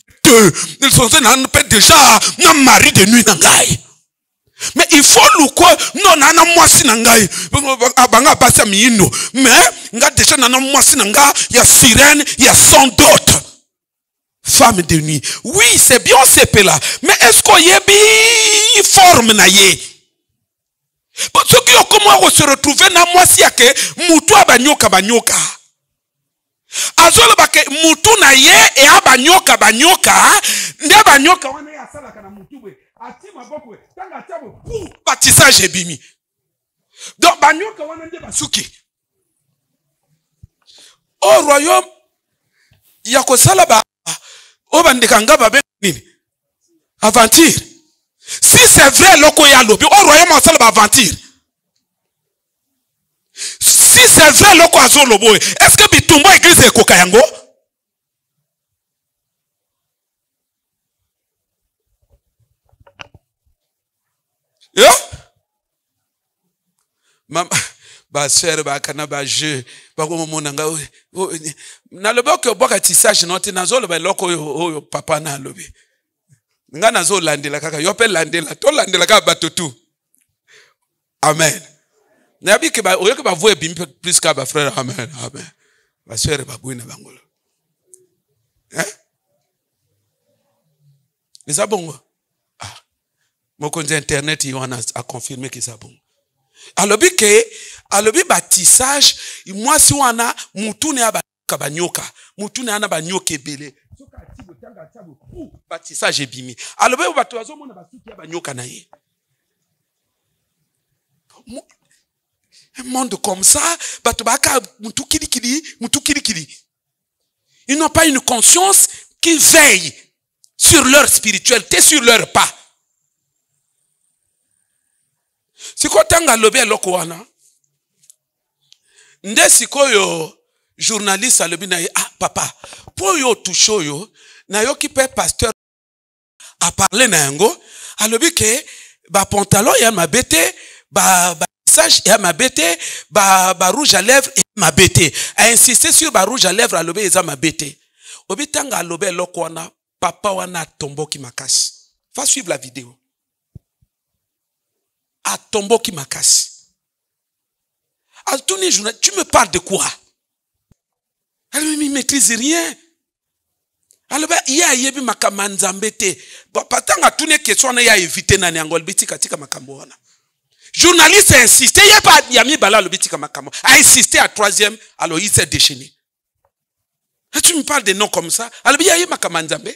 Ils sont na déjà na mari de nuit na ngai. Mais il faut louko non nana mwasi na ngai abanga basa miino mais nga déjà nana mwasi na nga ya sirène ya sans dot femme de nuit. Oui, c'est bien c'est là, mais est-ce qu'on y est forme na ye parce que comment se retrouver na mwasi yake mutu abanyoka banyoka azolo bake mutu na ye e abanyoka banyoka nde banyoka wana ya sala kana mutu we baptissage ebimi. Donc banyoka wana nde basuki. Au royaume ya kosala ba obandeka nga ba nini? Aventure. Si c'est vrai loko ya lobi au royaume osala ba aventure. Si c'est vrai loko azolobo, est-ce que bitumbo église ekoka yango? Yo? Mama, ba sœur ba kana ba jeu ba ko mona nga na lobo ke boka tissage note na zo loba loko yo papa na lobi nga na zo landela kaka yo pe landela to landela ka batotu. Amen. Na bi ke ba oyo ke ba voye bim plus ka ba frère. Amen. Amen. Ba sœur ba bouina bangolo. Hein? Mais ça bon. Mon compte internet, il a confirmé que c'est bon. Alors, bâtissage, moi, si on a, moutune a banyoka, moutune a banyoke belé. Bâtissage est bimi. Alors, bâtissage, on a banyoka naïe. Un monde comme ça, ils n'ont pas une conscience qui veille sur leur spiritualité, sur leur pas. Siko tanga lobe loko wana. Nde siko yo journaliste alobi na papa, po yo toucho yo na yo ki pe pasteur a parler na yango, alobi ke ba pantalon ya mabete, ba sage ya mabete, ba rouge à lèvres ya mabete. A insisté sur ba rouge à lèvres alobi eza mabete. Obi tanga lobe loko wana, papa wana tomboki makasi. Va suivre la vidéo. À tombeau qui m'a cassé. À tous les journaux, tu me parles de quoi? Elle ne maîtrise rien. Alors, il y a yebi makamanzambete. Patanga tune question na ya éviter na nyangol biti katika makambo wana. Journaliste a insisté, il y a pas yami bala le biti makambo. A insisté à troisième, alors il s'est déchaîné. Et tu me parles de noms comme ça. Alors il y a yebi makamanzambe.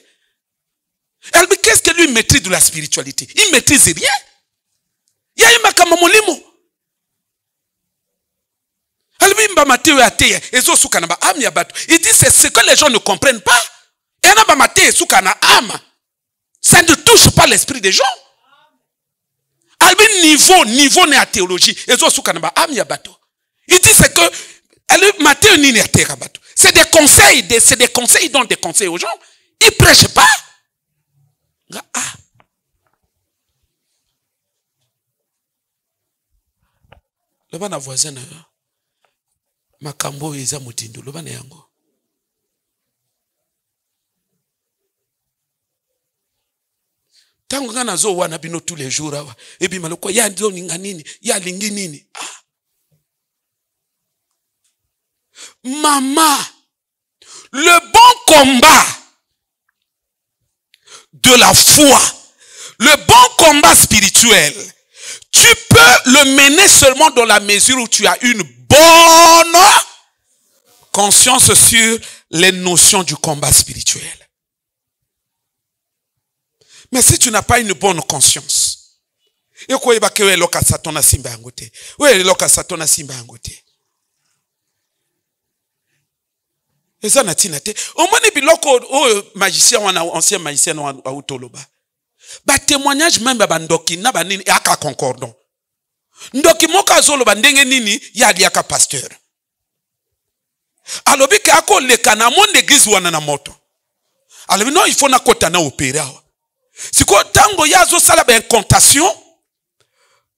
Alors qu'est-ce que lui maîtrise de la spiritualité? Il maîtrise rien. Il y a yebi makamamolimo. Alors il dit c'est ce que les gens ne comprennent pas. Ça ne touche pas l'esprit des gens. Niveau n'est à théologie. Il dit c'est que c'est des conseils, ils donnent des conseils aux gens. Ils ne prêchent pas. Le bon voisin, makambo eza mutindo, le bon yango. Tango ngana zo wana bino tous les jours awa. Ebi maloko ya ndo ninga nini, ya lingi nini. Maman, le bon combat de la foi, le bon combat spirituel, tu peux le mener seulement dans la mesure où tu as une bonne conscience sur les notions du combat spirituel. Mais si tu n'as pas une bonne conscience, et quoi il va que loka satona simba angote, ouais loka satona simba angote. Et ça n'a tinate. Au moins ni biloko magicien wana ancien magicien wa utoloba. Ba témoignage même ba ndoki na ba nini aka concordant. Ndoki moka zolo ba ndenge nini ya diaka pasteur. Alobi ka ko leka na monde église wana na moto. Alobi non il faut na kota na opéra. Si quoi tango yazo sala ba incantation,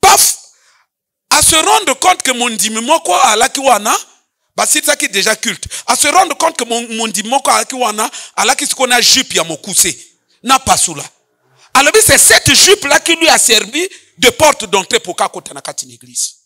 paf, à se rendre compte que mon dimimoko alaki wana, bah c'est ça qui est déjà culte. À se rendre compte que mon dimimoko alaki wana, alaki ce qu'on a jupe ya mokuse, na pasula. Alors c'est cette jupe là qui lui a servi de porte d'entrée pour kakota na kati l'église.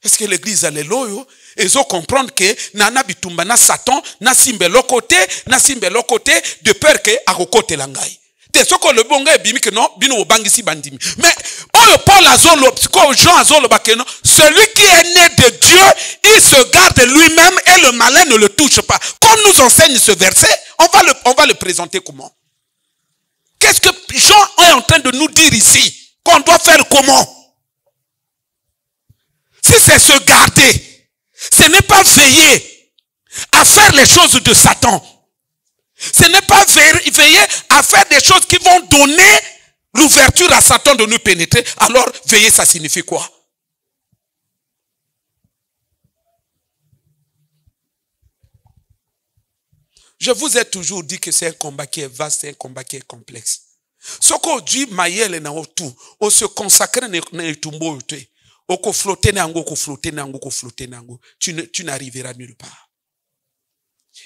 Est-ce que l'église a les loyaux? Ils ont comprendre que nana bitumba na Satan na simbelo côté de peur que à côté langai. T'es ce que le bon gars bimi que non bino bangisi bandimi. Mais on Paul azolo psycho Jean azolo bakeno, celui qui est né de Dieu, il se garde lui-même et le malin ne le touche pas. Comme nous enseigne ce verset, on va le présenter comment? Qu'est-ce que Jean est en train de nous dire ici? Qu'on doit faire comment? Si c'est se garder, ce n'est pas veiller à faire les choses de Satan. Ce n'est pas veiller à faire des choses qui vont donner l'ouverture à Satan de nous pénétrer. Alors, veiller, ça signifie quoi? Je vous ai toujours dit que c'est un combat qui est vaste, c'est un combat qui est complexe. Ce qu'on dit, Maïel et Naotu, on se consacre à Tumbo. Tu n'arriveras nulle part.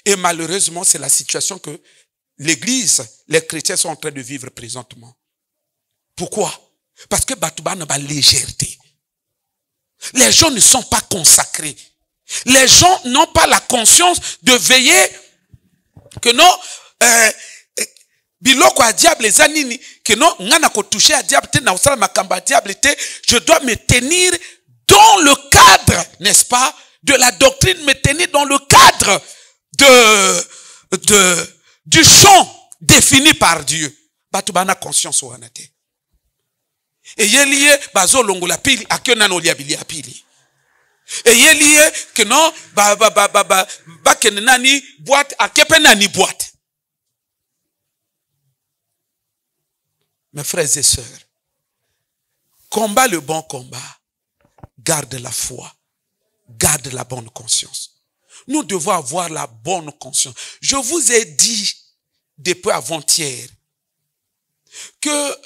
Et malheureusement, c'est la situation que l'église, les chrétiens sont en train de vivre présentement. Pourquoi? Parce que Batouba n'a pas légèreté. Les gens ne sont pas consacrés. Les gens n'ont pas la conscience de veiller que non, biloko a diable les anini que non ngana ko toucher à diable te na osala makamba diable te, je dois me tenir dans le cadre, n'est-ce pas, de la doctrine, me tenir dans le cadre du champ défini par Dieu. Batubana conscience o anate. Et yelié bazo longo la pili akena no liabili apili. Et yelié que non ba kenani boîte akepe nani boîte. Mes frères et sœurs, combat le bon combat, garde la foi, garde la bonne conscience. Nous devons avoir la bonne conscience. Je vous ai dit depuis avant-hier que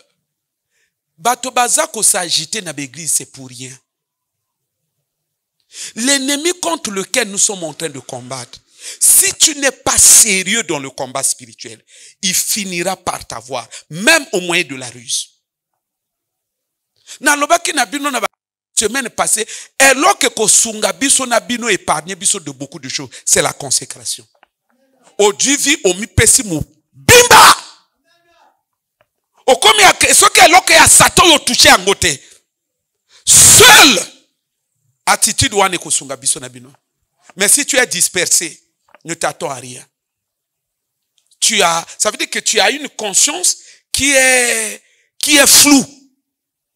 Bato Bazako s'agiter dans l'église, c'est pour rien. L'ennemi contre lequel nous sommes en train de combattre, si tu n'es pas sérieux dans le combat spirituel, il finira par t'avoir, même au moyen de la ruse. semaine passée, alors que kosunga biso na bino épargné biso de beaucoup de choses, c'est la consécration. Aujourd'hui, on mi pesi mu bimba. Okomi ya soki eloke ya Satan yo touché angote. Seul attitude wane kosunga biso na bino. Mais si tu es dispersé, ne t'attends à rien. Ça veut dire que tu as une conscience qui est floue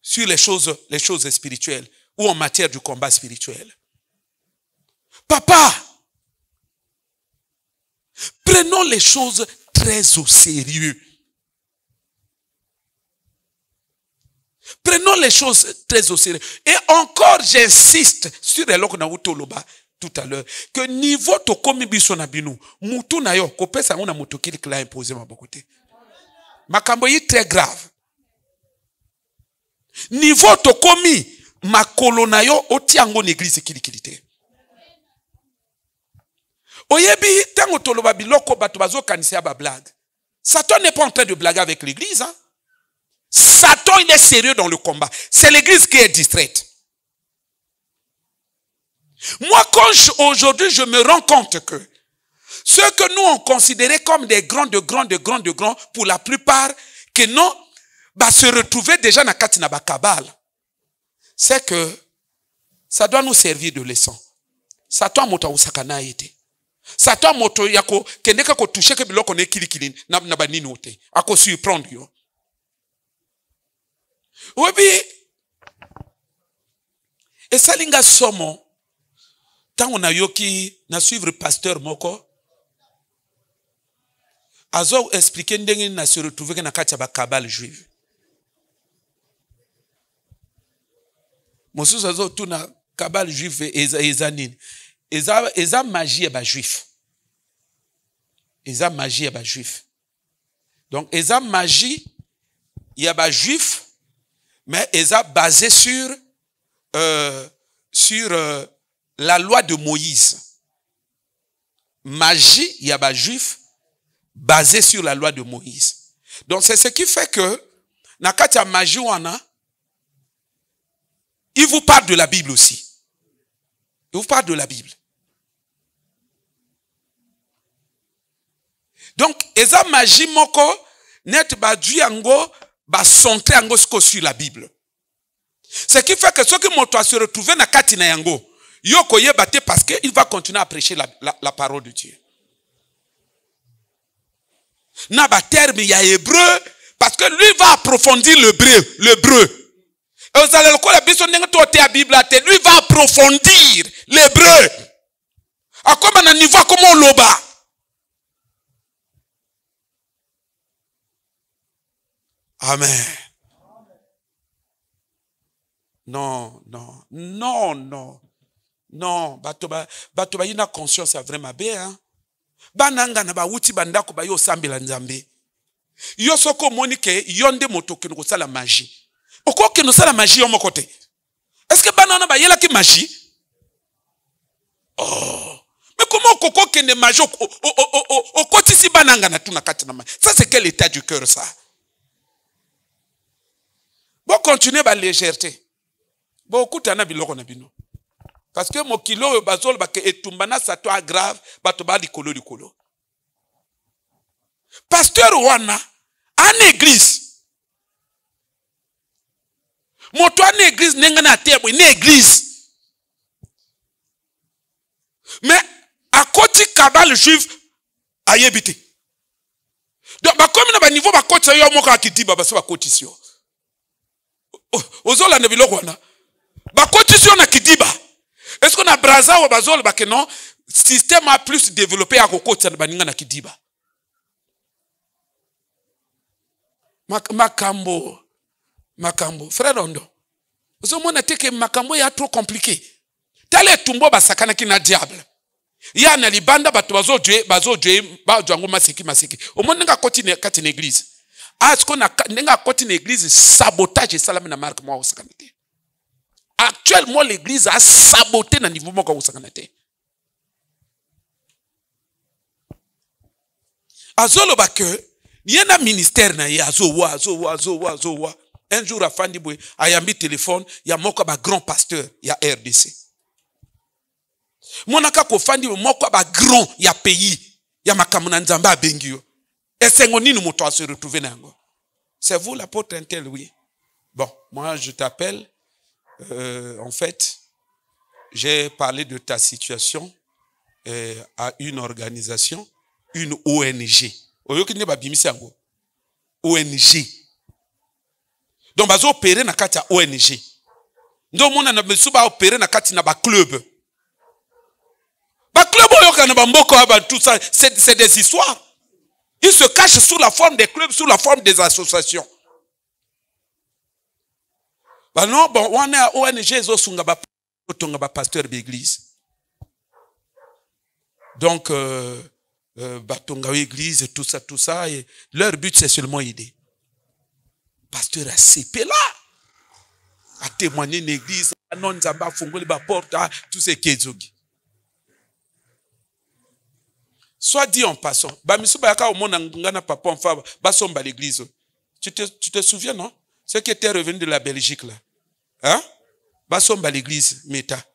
sur les choses spirituelles ou en matière du combat spirituel. Papa, prenons les choses très au sérieux. Prenons les choses très au sérieux. Et encore, j'insiste sur les locs na utoloba tout à l'heure, que niveau to komi biso na binu, mutu na yo, kopesa ngona mutu kili kila imposé ma bokote. Makambo yi très grave. Niveau to komi makolo na yo, oti ango n'église kili kilite. Oyebi, tango toloba biloko bato bazo kanise ba blague. Satan n'est pas en train de blaguer avec l'église, hein. Satan, il est sérieux dans le combat. C'est l'église qui est distraite. Moi, aujourd'hui, je me rends compte que ceux que nous on considérait comme des grands, pour la plupart, que non, se retrouver déjà dans Katina Bakabal, c'est que ça doit nous servir de leçon. Satan moto usakana ite. Satan moto yako kendeka ko toucher ke biloko ne kilikili na banini ote. Ako surprendre yo. Webi et salinga somo tango na yoki na suivre pasteur moko azo expliquer ndenge na se retrouver na kati ba kabale juive. Mosusu azo tuna kabale juive ezanini. Eza magie ba juif. Eza magie ba juif. Donc eza magie ya ba juif, mais eza basé sur la loi de Moïse. Magie ya ba juif basé sur la loi de Moïse. Donc c'est ce qui fait que na kati ya magie wana il vous parle de la Bible aussi. Il vous parle de la Bible. Donc, eza magie moko net ba du yango ba centré yango sur la Bible. Ce qui fait que ceux qui m'ont se retrouver na kati na yango, yo koye bate parce que il va continuer à prêcher la parole de Dieu. Na ba terme ya hébreu parce que lui va approfondir l'hébreu. Et vous allez le quoi la biso ndenge to te a Bible te, lui va approfondir l'hébreu. A comme un niveau comment loba. Amen. Non. Bato yina conscience a vraiment bien, hein. Bananga na ba wuti bandako ba yo sambela nzambe. Yo soko monike yonde moto ke no sala magie. Oko ke no sala magie yo mokote. Est-ce que banana ba yela ki magie? Oh. Mais comment koko ke ne magie au koti si bananga na tuna kati na magie. Ça c'est quel état du cœur ça? Bon continuer ba légèreté. Bon kutana biloko na bino. Parce que mon kilo bazol ba ke etumbana ça toi grave bato ba likolo. Pasteur wana en église. Moto en église nenga na tebo une église. Mais à côté kabal juif ayebité. Donc ba comme na ba niveau ba côté yo moko akidiba ba so ba côté sio. Ozola ne biloko wana. Ba côté sio na kidiba. Est-ce qu'on a braza ou bazol ba que non système a plus développé à côté na baninga na kidiba. Makambo frère Rondo. Vous avez que makambo ya trop compliqué. Tale tumbo basakana ki na diable. Ya na libanda bato bazo jango maseki. Au moins nga continue kati na église. Est-ce qu'on a nga continue église sabotage salami na marque moi osakanate. Actuellement l'église a saboté na niveau moko osakanate. Azolo ba que y a un ministère na azowa. un jour afandi boy ayambi téléphone ya moko ba grand pasteur ya RDC monaka ko fandi moko ba grand ya pays ya makamuna nzamba abengio esengo nini moto se retrouver nango. C'est vous l'apôtre intel, oui. Bon, moi je t'appelle en fait j'ai parlé de ta situation à une organisation, une ONG. Oyokine ba bimisi yango. ONG. Donc bazo opérer na kati ya ONG. Ndo mona na besu ba opérer na kati na ba club. Ba club oyoka na ba mboko ba tout ça, c'est des histoires. Ils se cachent sous la forme des clubs, sous la forme des associations. Bah non, bon, on a ONG zosunga ba tonga ba pasteur d'église. Donc batonga église tout ça et leur but c'est seulement aider. Pasteur a CP là a témoigner une église, non nzamba fungoli ba porte tout ce qui est soit dit en passant, ba misuba yaka au monde ngana papa en fa ba somba l'église. Tu te souviens non? Ceux qui étaient revenus de la Belgique là. Hein? Ba somba l'église meta.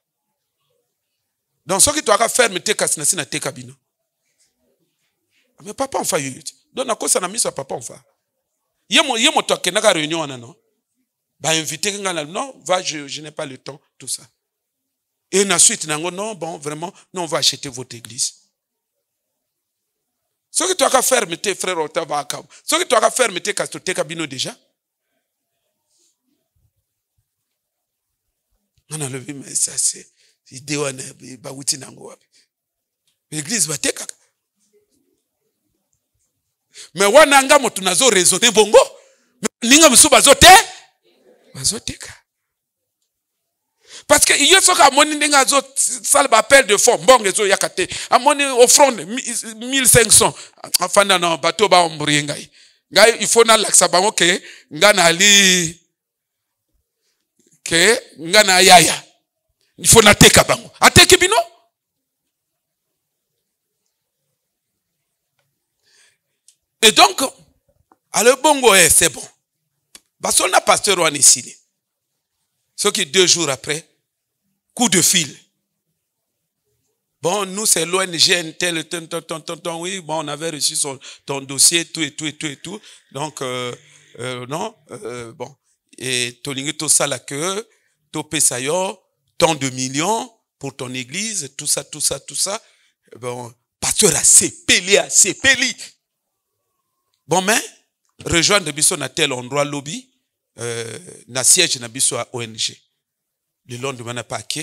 Donc ce qui doit faire me teka sina teka bino. Mais papa en fa yut. Donc na ko ça na miso papa en fa. Yemo to kenaka réunion na non. Ba inviter ngana non, va je n'ai pas le temps tout ça. Et ensuite nango non bon vraiment non on va acheter votre église. Ce que tu as faire, mettez frère Otava Akab. Ce que tu as faire, mettez Kastote Kabino déjà. On a levé, mais ça c'est. L'église va te kaka. Mais wananga motunazo raisonner bongo. Ninga musuba zote. Bazoteka. Parce que il y a ce qu'à mon ninga zo salle appel de fonds bon rezo yakate à mon offrande 1500 enfin non bateau ba ombri ngai il faut na laksa bango ke ngana ali ke ngana yaya il faut na teka bango ateke bino et donc alors bongo c'est bon parce qu'on a pasteur wan ici ce qui 2 jours après coup de fil. Bon, nous, c'est l'ONG, tel, oui, bon, on avait reçu ton dossier, tout. Donc, non, bon. Et tolingue tout ça là que, topé sayo, tant de millions pour ton église, tout ça. Bon, pasteur assez pelé. Bon, mais, rejoindre Bisso na tel endroit lobby, na siège na Bisso à ONG. Le lendemain n'a pas qu'à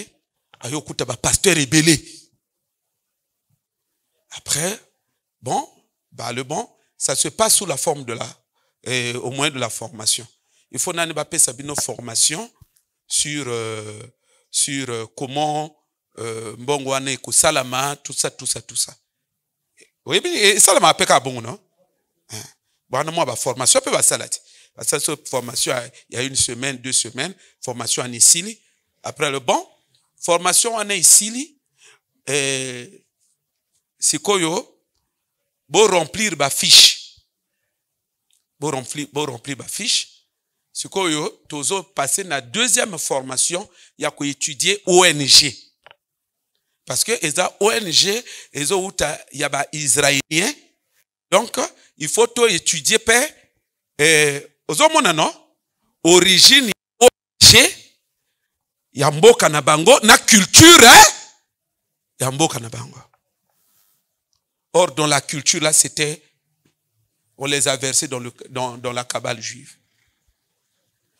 ayokuta ba pasteur ébélé. Après, bon, ça se passe sous la forme de au moins de la formation. Il faut n'en pas sabino formation sur comment mbongwane ko salama tout ça. Oui, mais salama apeka bon non? Bon moi ba formation peut ba salati. Ça cette formation il y a 1 semaine, 2 semaines, formation en Isili. Après le bon, formation en Isili, c'est quoi bon remplir ma fiche. Bon remplir ma fiche. C'est quoi tozo passer na 2e formation, il y a quoi étudier ONG. Parce que les ONG, les autres, il y a ba israélien. Donc, il faut tout étudier par origine ONG. Yamboka na bango na culture yamboka na bango. Or dans la culture là c'était on les a versés dans la cabale juive.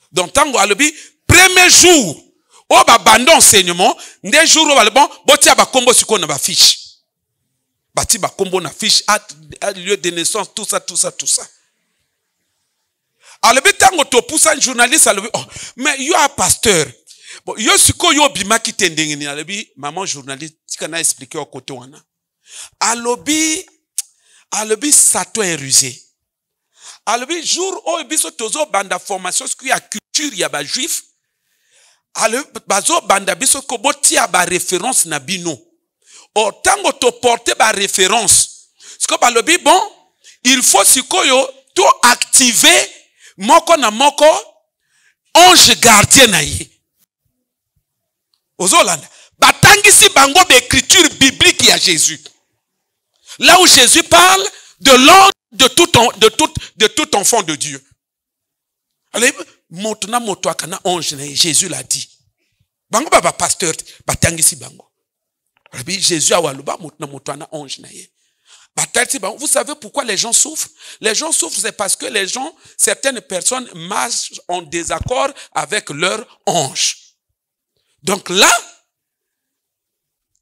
Donc tango alobi premier jour o ba bando enseignement des jours o ba bon botia ba kombo siko na ba fiche. Bati ba kombo na fiche à lieu de naissance tout ça. Alobi tango to pousse un journaliste alobi oh mais you are pasteur. Bon, yo siko yo bima ki tendengeni alobi maman journaliste tika expliquer au côté wana. Alobi sato est rusé. Alobi jour o biso tozo banda formation ce qui a culture ya ba juif. Alobi bazo banda biso ko botia ba référence na bino. O tango to porter ba référence. Ce que alobi bon, il faut siko yo to activer moko na moko ange gardien na ye. Ozolanda. Batangisi bango d'écriture biblique à Jésus. Là où Jésus parle de l'ordre de tout enfant de Dieu. Alors, Jésus l'a dit. Bango baba pasteur, batangisi bango. Jésus a waluba motana ange na ye. Vous savez pourquoi les gens souffrent? Les gens souffrent, c'est parce que certaines personnes marchent en désaccord avec leur ange. Donc là,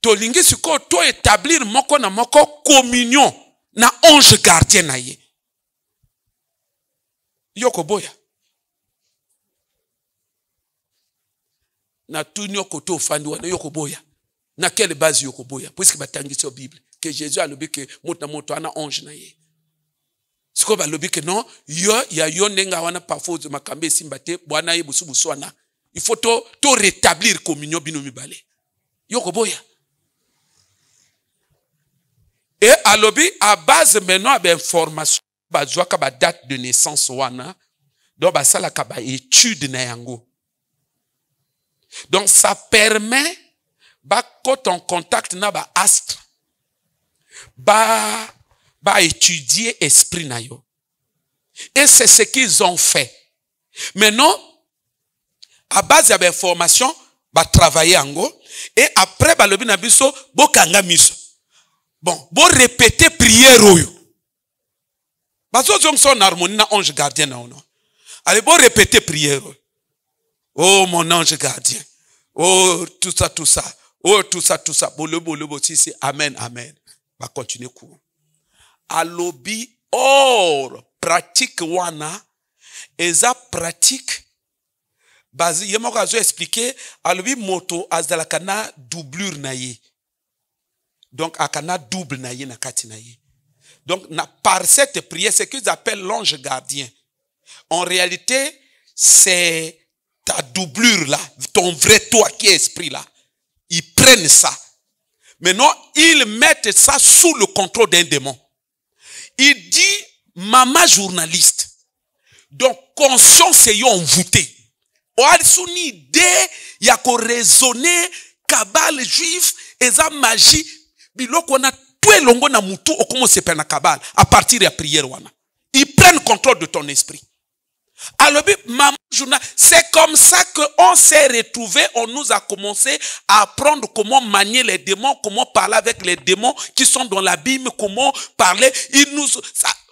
tolingi siko to établir moko na moko communion na ange gardien na ye. Yoko boya. Na tunyo koto fandi wana yoko boya. Na quelle base yoko boya? Puisque batangi sur Bible. Que Jésus a lobby que moto ana ange na ye. Siko ba lobby que non, ya nenga wana parfois makambe simbate bwana ye busu buswana. Il faut to rétablir communion bino mibale. Yoko boya. Et à lobby à base maintenant d'information bazwa ka ba date de naissance wana. Donc ba sala ka ba étude na yango. Donc ça permet quand on contacte na ba astre ba étudier esprit na yo. Et c'est ce qu'ils ont fait. Maintenant, à base de l'information, ba travailler ango et après ba lobi na biso bo kanga miso. Bon, bo répéter prière oyo. Bazo zong son harmonie na ange gardien na ono. Allez bo répéter prière oyo. Oh mon ange gardien. Oh tout ça. Oh tout ça. Bolo si c'est amen. Va continuer court. Alobi or pratique wana eza pratique basi yemoko azo expliquer alobi moto azalakana doublure na ye. Donc akana double na ye na kati na ye. Donc par cette prière c'est qu'ils appellent l'ange gardien. En réalité c'est ta doublure là, ton vrai toi qui est esprit là. Ils prennent ça. Maintenant, ils mettent ça sous le contrôle d'un démon. Il dit, maman journaliste. Donc, conscience est envoûtée. Ou a-t-il une idée, il y a qu'on raisonner, cabale juif, et ça magie, bilok wana tout longo na mutu au comment se perd na cabale, à partir de la prière wana. Ils prennent contrôle de ton esprit. Alors, maman journal, c'est comme ça qu'on s'est retrouvé, on nous a commencé à apprendre comment manier les démons, comment parler avec les démons qui sont dans la Bible, comment parler.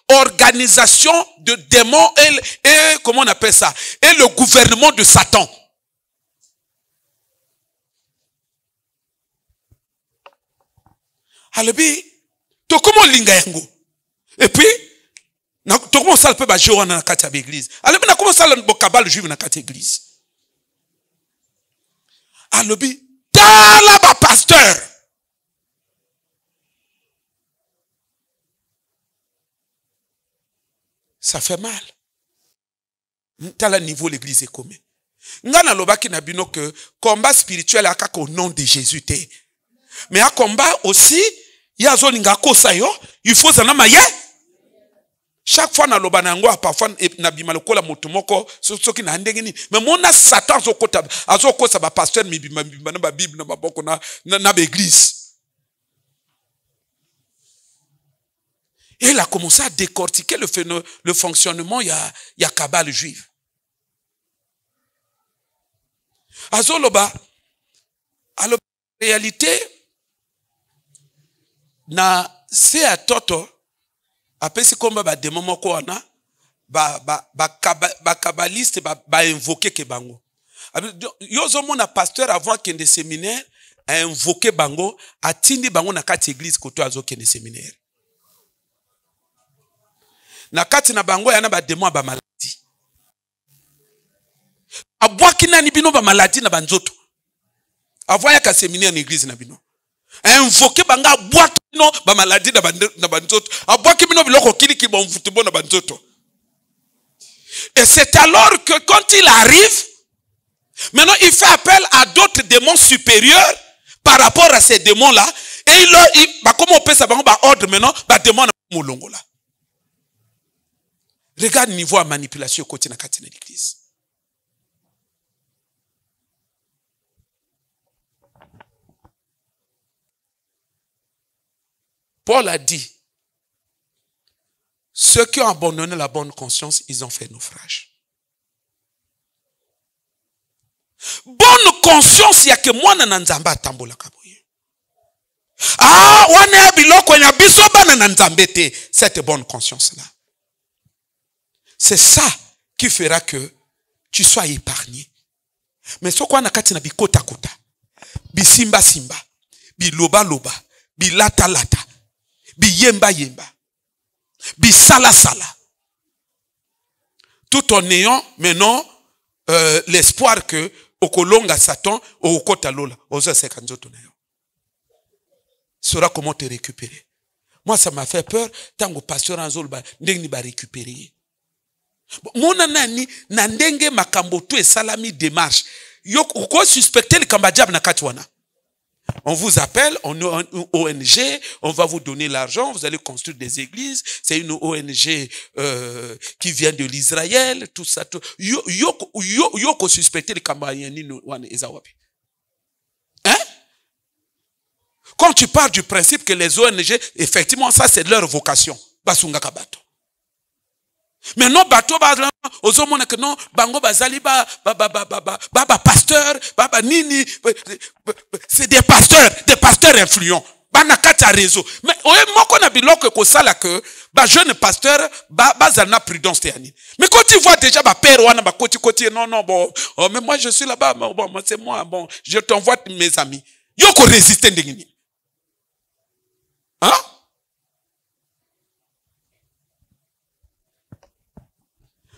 Organisation de démons et comment on appelle ça? Et le gouvernement de Satan. Alors, tu comment linga yango? Et puis, comment ça peut jouer dans la carte de l'église? Alors, comment ça le cabal juif dans la carte de l'église? Alors, dans la pasteur. Ça fait mal. Dans le niveau de l'église est commun. Ngana lobaki na bino que combat spirituel a au nom de Jésus te. Mais à combat aussi, il y a zoninga kosa yo, il faut ça na maye. Chaque fois na loba na ngo parfois na bima lokola moto moko soki na ndenge ni. Mais mona Satan azokosa ba pasteur mi bima na ba Bible na ba boko na église. Et il a commencé à décortiquer le fonctionnement, il y a cabale juive. Azoloba, en réalité, c'est à toto, après c'est comme des moments qu'on a, ba kabbaliste, ba invoquer ke bango. Yozo mon pasteur avant qu'il y ait des séminaires, a invoqué bango, a tindi bango na kati église koto azo qu'il y ait des séminaires. Na kati na bango yana ba démon ba maladie. Abwaki nani bino ba maladie na banzoto. Avoya ka séminaire na église na bino. Invoquer banga abwaki bino ba maladie na banzoto. Abwaki bino biloko kili ki bon football na banzoto. Et c'est alors que quand il arrive, maintenant il fait appel à d'autres démons supérieurs par rapport à ces démons-là. Et comment on peut savoir ordre maintenant, ba démon na molongo là. Regarde le niveau de manipulation côté na l'église. Paul a dit, ceux qui ont abandonné la bonne conscience, ils ont fait naufrage. Bonne conscience, il y a que moi nanzamba tambola kaboye. Ah, wane abiloko nya biso bana nanzambete. Cette bonne conscience-là. C'est ça qui fera que tu sois épargné. Mais ce qu'on a katina bi kota kota, bi simba simba, bi loba loba, bi lata lata, bi yemba yemba, bi sala sala. Tout en ayant maintenant l'espoir que okolonga Satan ou okota lola, oza sekanzoto na yo. Saura comment te récupérer. Moi ça m'a fait peur tant que pasteur Anzol ba ndenge ba récupérer. Mona nani na ndenge makambo tu et salami démarche. Yo ko suspecter le kamba diable na katwana. On vous appelle, on est une ONG, on va vous donner l'argent, vous allez construire des églises, c'est une ONG qui vient de l'Israël, tout ça. Tout. Yo ko suspecter le kamba yani wana ezawapi. Hein? Quand tu parles du principe que les ONG, effectivement, ça c'est leur vocation. Basunga kabato. Mais non, bateau, ozomona que non, bango bazali ba pasteur, nini, c'est des pasteurs influents. Banakata réseau. Mais moko na biloko ko sala que ba jeune pasteur bazana prudence tani. Mais quand tu vois déjà ba père wana ba koti non bon, oh, mais moi je suis là-bas, bon c'est moi, bon, je t'envoie mes amis. Yo ko résister ndengini. Hein?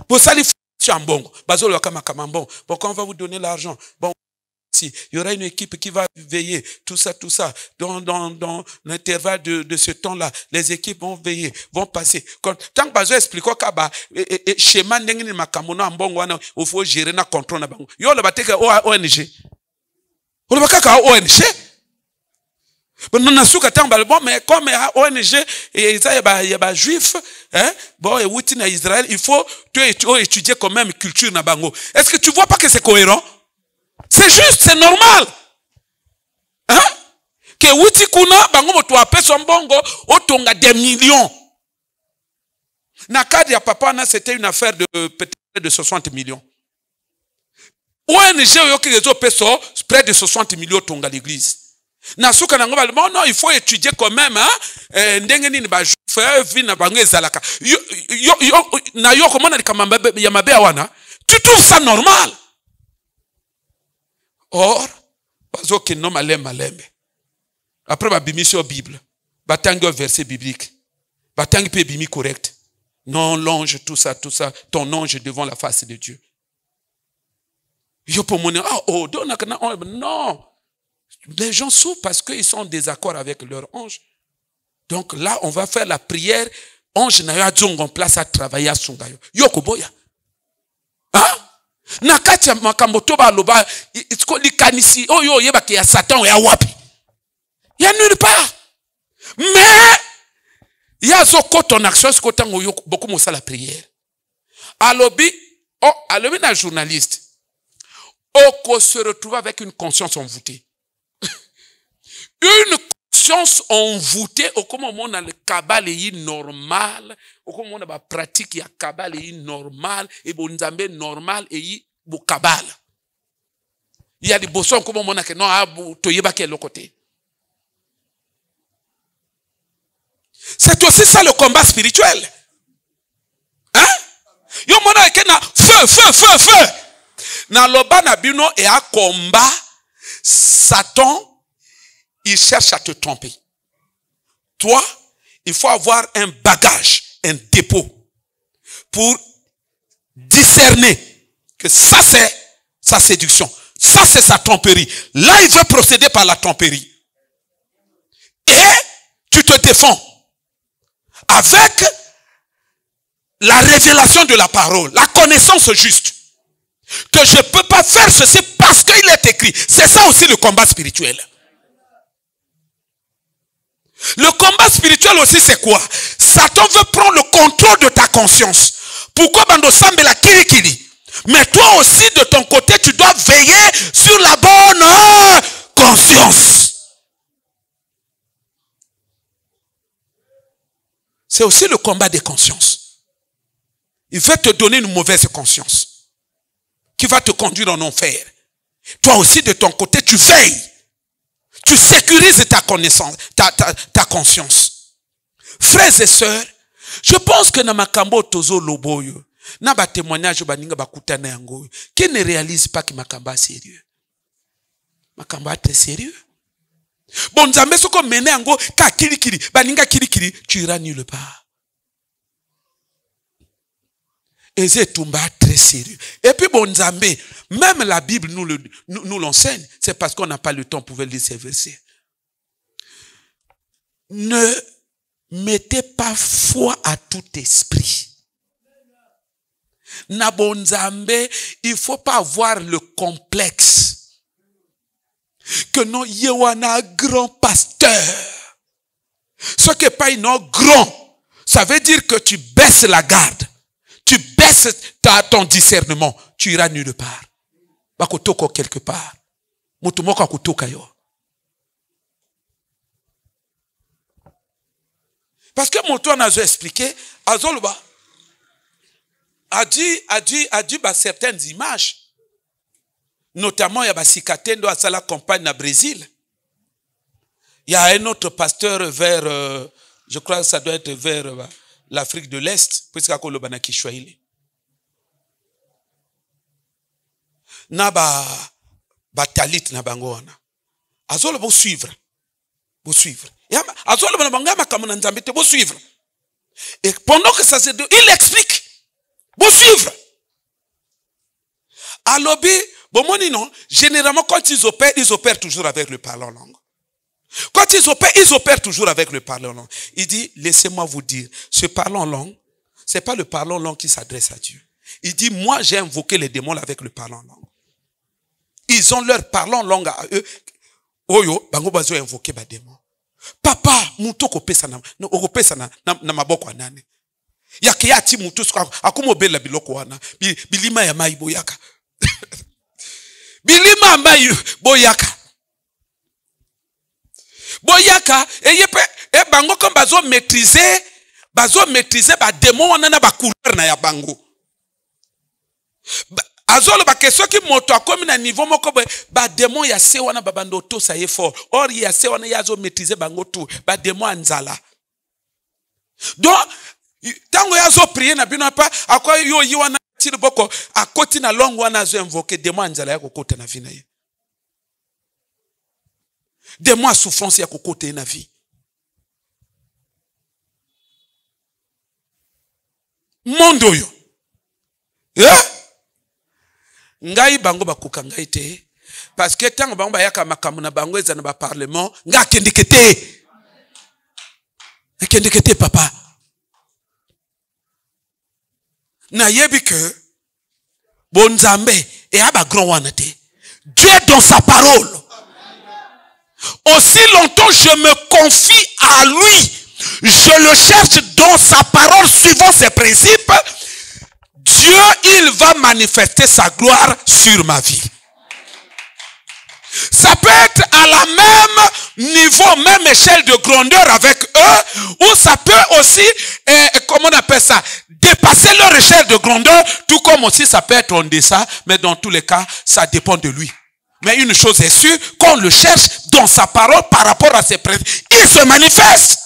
Pour ça, il faut un bon. Bon, quand on va vous donner l'argent, bon, si, il y aura une équipe qui va veiller, tout ça. Dans l'intervalle de ce temps-là, les équipes vont veiller, vont passer. Tant que Bazo explique que schéma n'engini makamono ambongo wana, il faut gérer na contrôle na bango. Yo le bateke ONG. On le bateka ONG. Bon, mais comme ONG et il y a juif, hein, bon, et outi na Israël, il faut étudier quand même culture na bango. Est-ce que tu vois pas que c'est cohérent? C'est juste, c'est normal. Hein? Que outi kuna bango moto apé son bongo, otonga des millions. Na cadre ya papa c'était une affaire de peut-être de 60 millions. ONG yoki rezo peso près de 60 millions tonga l'église. Nasuka na ngoba non, il faut étudier quand même hein ndenge nini ba faire vie na bango ezalaka na yo comment na kamamba ya mabe wana tu trouves ça normal? Or bazo ke no malembe après ba bimisio bible batangi verset biblique batangi pe bimi correct non l'ange tout ça ton ange devant la face de Dieu yo pour mon non. Les gens souffrent parce qu'ils sont en désaccord avec leur ange. Donc là, on va faire la prière. Ange na yo adjongo en place à travailler à Sungayo. Yoko boya. Hein? Nakati ya makamboto ba loba itiko likanisi oyo yeba ke ya Satan ya wapi. Ya nulle part. Mais il y a zo koton action ce kotango yo beaucoup mosa la prière. Alobi na journaliste. Oko se retrouve avec une conscience envoûtée. Une conscience envoûtée au moment où on a le kabale normal, au moment où on a la pratique ya kabale normal et bon nzambe normal et bon kabale. Il y a des bossons comme on a que non abu toyeba quel côté. C'est aussi ça le combat spirituel. Hein? Yo mona ke na feu. Na loba na bino et à combat Satan. Il cherche à te tromper. Toi, il faut avoir un bagage, un dépôt pour discerner que ça c'est sa séduction. Ça c'est sa tromperie. Là, il veut procéder par la tromperie. Et tu te défends avec la révélation de la parole, la connaissance juste. Que je ne peux pas faire ceci parce qu'il est écrit. C'est ça aussi le combat spirituel. Le combat spirituel aussi, c'est quoi? Satan veut prendre le contrôle de ta conscience. Pourquoi bando sambe la kirikiri? Mais toi aussi, de ton côté, tu dois veiller sur la bonne conscience. C'est aussi le combat des consciences. Il veut te donner une mauvaise conscience qui va te conduire en enfer. Toi aussi, de ton côté, tu veilles. Tu sécurises ta connaissance, ta conscience. Frères et sœurs, je pense que dans makambo tozo loboyo, na ba témoignage baninga bakutana yango, qui ne réalise pas que makamba est sérieux. Makamba est très sérieux. Bon, Nzambe soko mene yango ka kirikiri, baninga kirikiri, tu iras nulle part. Et c'est tout très sérieux. Et puis bon, Nzambe, même la Bible nous l'enseigne, c'est parce qu'on n'a pas le temps pour lire ces versets. Ne mettez pas foi à tout esprit. Na bon Nzambe, il faut pas avoir le complexe que non yewana grand pasteur. Ce qui n'est pas un grand, ça veut dire que tu baisses la garde. Tu baisses ton discernement, tu iras nulle part. Bakotoko quelque part. Mutumoko akutoka yo. Parce que mon tour n'a pas expliqué, Azolba a dit certaines images. Notamment, il y a Sikatendo à la campagne au Brésil. Il y a un autre pasteur vers, je crois que ça doit être vers l'Afrique de l'Est, puisque à Kolobana Kishwaili. Na ba talit na bangoana. Azolo bo suivre. Bo suivre. Azolo ba bangama kamuna nzambete bo suivre. Et pendant que ça se dit, il explique. Bo suivre. Alobi, bon moni non, généralement quand ils opèrent toujours avec le parlant langue. Quand ils opèrent toujours avec le parlant langue. Il dit, laissez-moi vous dire, ce parlant langue, c'est pas le parlant langue qui s'adresse à Dieu. Il dit, moi j'ai invoqué les démons avec le parlant langue. Ils ont leur parlant langue à eux. Oyo, bango bazo invoqué ba démon. Papa, muto ko pesa na maboko anane. Yake yati muto akumo bela biloko wana. Bilima ya mai boyaka. Bilima mai boyaka. Boyaka et bango comme bazo maîtriser ba démon wana na ba couleur na ya bango. Azolo ba question ki moto akomi na niveau moko ba démon ya se wana babando to sa ye fort. Or ya se wana ya zo maîtriser bango tout ba démon anzala. Donc tango ya zo prier na bino pa akwa yo yi wana tiri boko akoti na longo wana zo invoquer démon anzala ya kokota na vie na ye. Démon a souffrance ya kokota na vie. Mondo yo. Yeah? Ngai bango bakuka ngai te parce que tango bango bayaka makamu na bango eza na ba parlement nga kendikete papa na yebi que bon Nzambe et aba grand wana te Dieu dans sa parole aussi longtemps je me confie à lui je le cherche dans sa parole suivant ses principes. Dieu, il va manifester sa gloire sur ma vie. Ça peut être à la même niveau, même échelle de grandeur avec eux, ou ça peut aussi, comment on appelle ça, dépasser leur échelle de grandeur, tout comme aussi ça peut être en deçà, mais dans tous les cas, ça dépend de lui. Mais une chose est sûre, qu'on le cherche dans sa parole par rapport à ses principes, il se manifeste.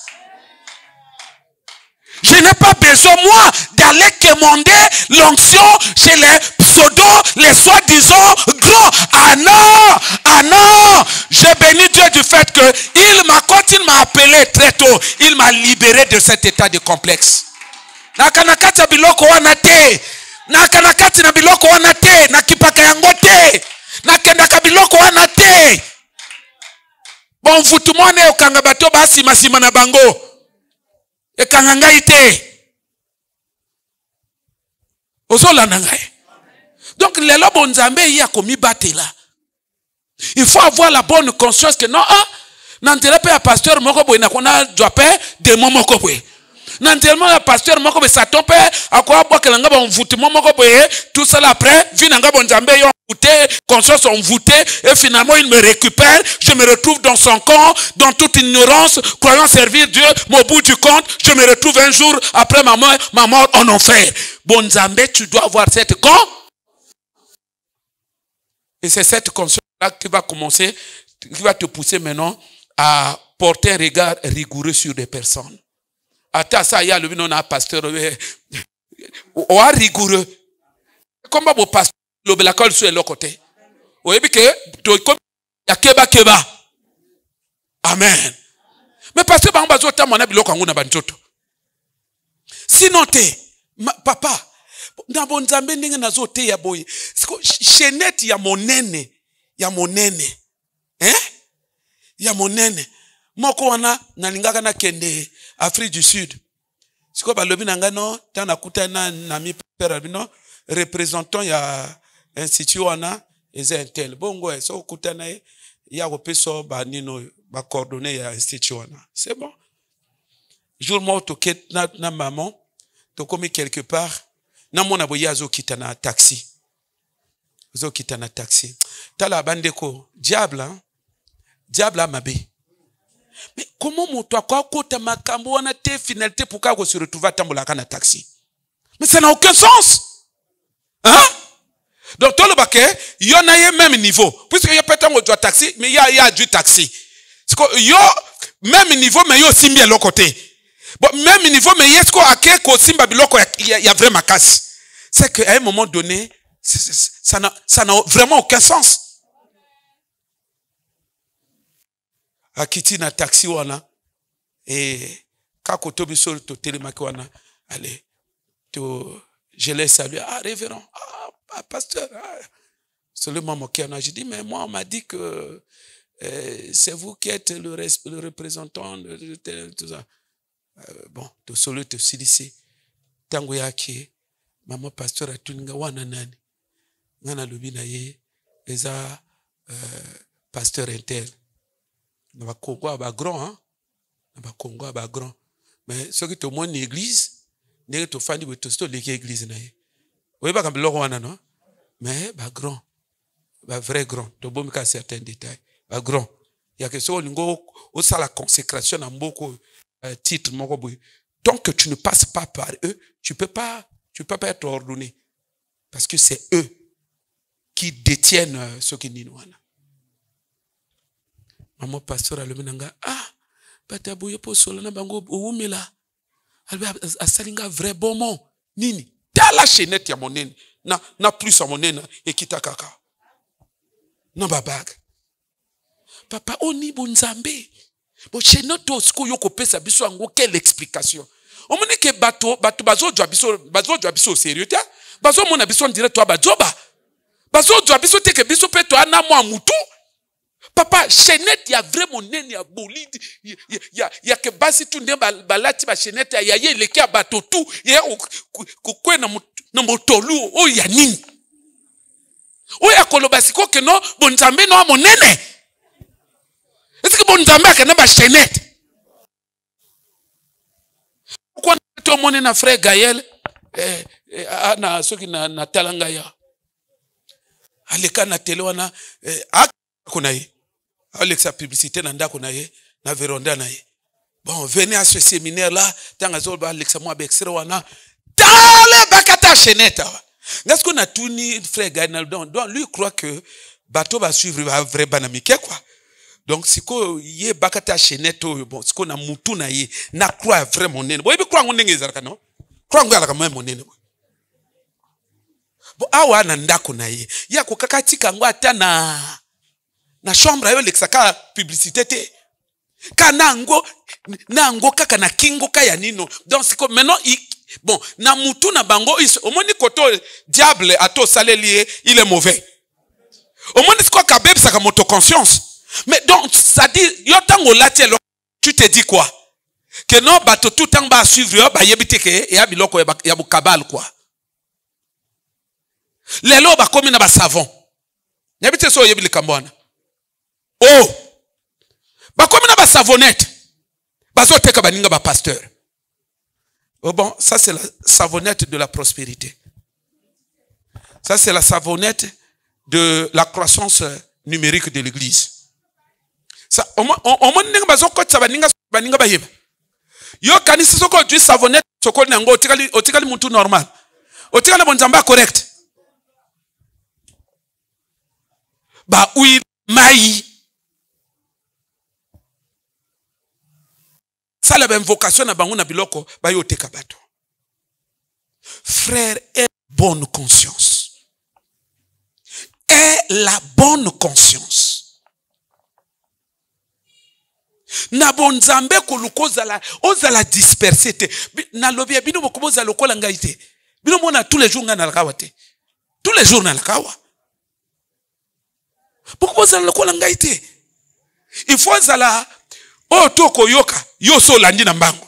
Je n'ai pas besoin, moi, d'aller commander l'onction chez les pseudos, les soi-disant grands. Ah non! Ah non! Je bénis Dieu du fait que quand il m'a appelé très tôt, il m'a libéré de cet état de complexe. Nakanakati na biloko wana te. Nakanakati na biloko wana te. Nakipaka yango te. Nakendaka biloko wana te. Bon, vous tout le monde est au kangabato basi masima na bango. Et kangangai te. Ozola nangai. Donc, les lobes Nzambe y a commis batela. Il faut avoir la bonne conscience que non, n'entendez pas un pasteur moko boy na kona dope de momoko boy. Nantelmo ya pasteur moko be satompe akwa bokelanga ba mvutement moko boye tout ça là après vinanga bonzambe yo mvuté conscience on mvuté et finalement il me récupère, je me retrouve dans son camp dans toute ignorance, croyant servir Dieu, mais au bout du compte, je me retrouve un jour après ma mort en enfer. Bonzambe, tu dois avoir cette conscience. Et c'est cette conscience-là qui va commencer, qui va te pousser maintenant à porter un regard rigoureux sur des personnes. Attends, ça, il y a le nom d'un pasteur. Ou un rigoureux. Comment vous pasteur, le belacol sur l'autre côté? Vous voyez que, il y a keba. Amen. Mais parce que, sinon, papa, na bonzambe ndenge nazote ya boye. Siko chenette ya monene, ya monene. Ya monene. Moko wana nalingaka na kende Afrique du Sud. Siko balobi nanga no, tana kutana na mi père bino représentant ya institut wana ezentel. Bongo so kutana ya kopeso ba nino ba coordonner ya institut wana. C'est bon. Jour mo to ket na maman, to komi quelque part. Na mona boya zo kitana taxi. Zo kitana taxi. Tala bandeko, diable, hein? Diable a mabe. Mais comment mon toi quoi kota makambo wana te finalité pour ka se retrouver tambola kana taxi? Mais ça n'a aucun sens. Hein? Donc tout le baquet, il y en a même niveau. Puisque y a peut-être un taxi, mais il y a du taxi. C'est que yo même niveau mais yo simbi à l'autre côté. Bon, même niveau, mais est-ce qu'il y a vraiment casse? C'est qu'à un moment donné, ça n'a vraiment aucun sens. À quitter un taxi, wana, et quand on tombe sur le télémaque, allez, je laisse saluer. Ah, révérend, ah, pasteur, seulement moqué, j'ai dit, mais moi, on m'a dit que c'est vous qui êtes le représentant de tout ça. Bon, to solo te silisi tango yake mama pasteur atuninga wana nani ngana lobi na ye eza pasteur intel na ba Congo ba grand hein na ba Congo ba grand mais ce qui te montre l'église n'est to fandi bo to sto l'église na ye oui ba kambi loko wana non mais ba grand ba vrai grand to bomi ka certains détails ba grand ya que so lingo au ça la consécration na mboko titre tant que tu ne passes pas par eux, tu peux pas être ordonné parce que c'est eux qui détiennent ce qui nous wana. Maman pasteur alomenanga batabuye po solo na bango oumela alba asalinga vrai bon mot nini ta la chaînette ya monene na plus à monene et kita kaka na babag papa oni bonzambe. Bon, chez notre school, yoko pesa biso ango quelle explication? On me dit que bato bazo dwabiso sérieux ta? Bazo mona biso dire toi bazoba. Bazo dwabiso te ke biso pe toi na moi mutu. Papa, chenette ya vraiment nene ya bolide. Ya ke basi tu ndemba balati ba chenette ya ye leki ya bato tu ya kokwe na motolu o ya nini? O ya koloba siko ke no bonzambe no monene. Est-ce que bon Nzambe a ba chaînette? Pourquoi tout le monde na frère Gaël na ceux qui na talanga ya aleka na télé wana kuna ye Alexa publicité na ndako na ye na veronda na ye. Bon, venez à ce séminaire là, tanga zo ba Alexa mo abexre wana tale bakata chaînette. Est-ce qu'on a tout ni frère Gaël donc lui croit que bateau va suivre va vrai banamike quoi. Donc, si ko ye bakata cheneto bon, si ko na mutu na ye na croix vraiment nene. Bo ibi croix ngonenge ezalaka non? Croix ngala kama monene. Bo awa na ndako na ye. Ya ko kakatika ngo ata na chambre yo lexaka publicité te. Kanango nango kaka na kingo kaya nino. Donc si ko maintenant bon, na mutu na bango omoni koto diable ato salelier, il est mauvais. Omoni si ko kabeb saka moto conscience. Mais donc, ça dit, tu te dis quoi? Que non, bato tout temps va suivre, bah yebite ke ya biloko ya bu kabal quoi. Lelo ba komi na ba savon. Yebite so yebile kambwana. Oh. Ba komi na ba savonnette. Ba zo teka baninga ba pasteur. Oh bon, ça c'est la savonnette de la prospérité. Ça c'est la savonnette de la croissance numérique de l'église. Ça, au moins, yo kanisi soko du savonnette soko nango otikali muntu normal. Otikali bonzamba correct. Ba oui mai. Ça la invocation na bango na biloko ba yo teka bato. Frère, aie bonne conscience. Aie la bonne conscience. Na bonzambe kolukoza la ozala disperser te. Na lobia bino bokoboza lokola ngai te. Bino mona tous les jours nga na lakawa te. Tous les jours na lakawa. Bokoboza lokola ngai te. Il faut zala o toko yoka yo so landi na mbango.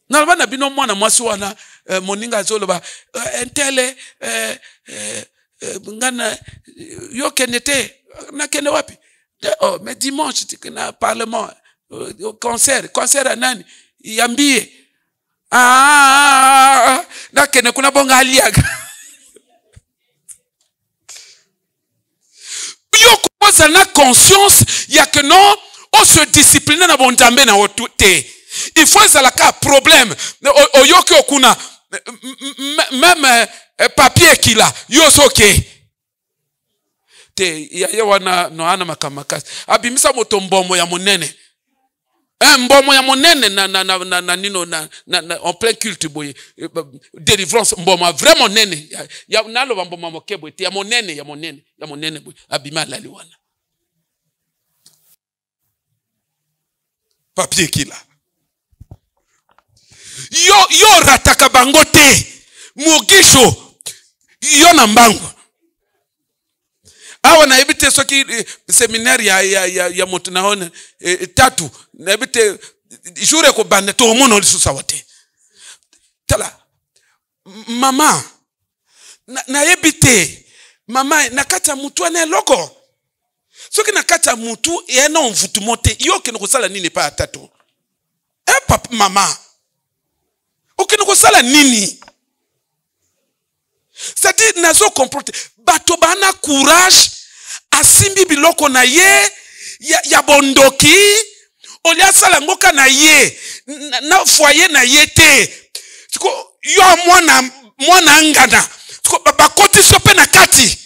Na bana bino mwana mwasi wana moninga zoloba entele ngana yo kenete na kene wapi? Oh, mais dimanche, na parlement, concert à nani, yambie. Na kene kuna bonga aliaga. Yo commence à na conscience, ya que non, on se discipline na bonjambe na otute. Il faut ça la cas problème. Oyoke okuna, même papier qu'il a, yo soke. Ya wana no ana makamakasi abimisa moto mbomo ya monene mbomo ya monene na nino na en plein culte boye délivrance mbomo vraiment nene ya nalo mbomo mokebo ya monene boye abima lali wana papier kila yo rataka bango te mugisho yo na mbango. Awa na ebite soki seminaire ya moto naona tatu na ebite jure ko bande to mono lisusa wote tala mama na ebite mama nakata mutu ane loko soki nakata mutu ena mvutu mote yo kene kosala nini pa tatu papa mama okene kosala nini c'est-à-dire nazo comporter bato bana courage asimbi biloko na ye ya bondoki olia sala ngoka na ye na foyer na ye te siko yo mwana ngana siko bakoti sope na kati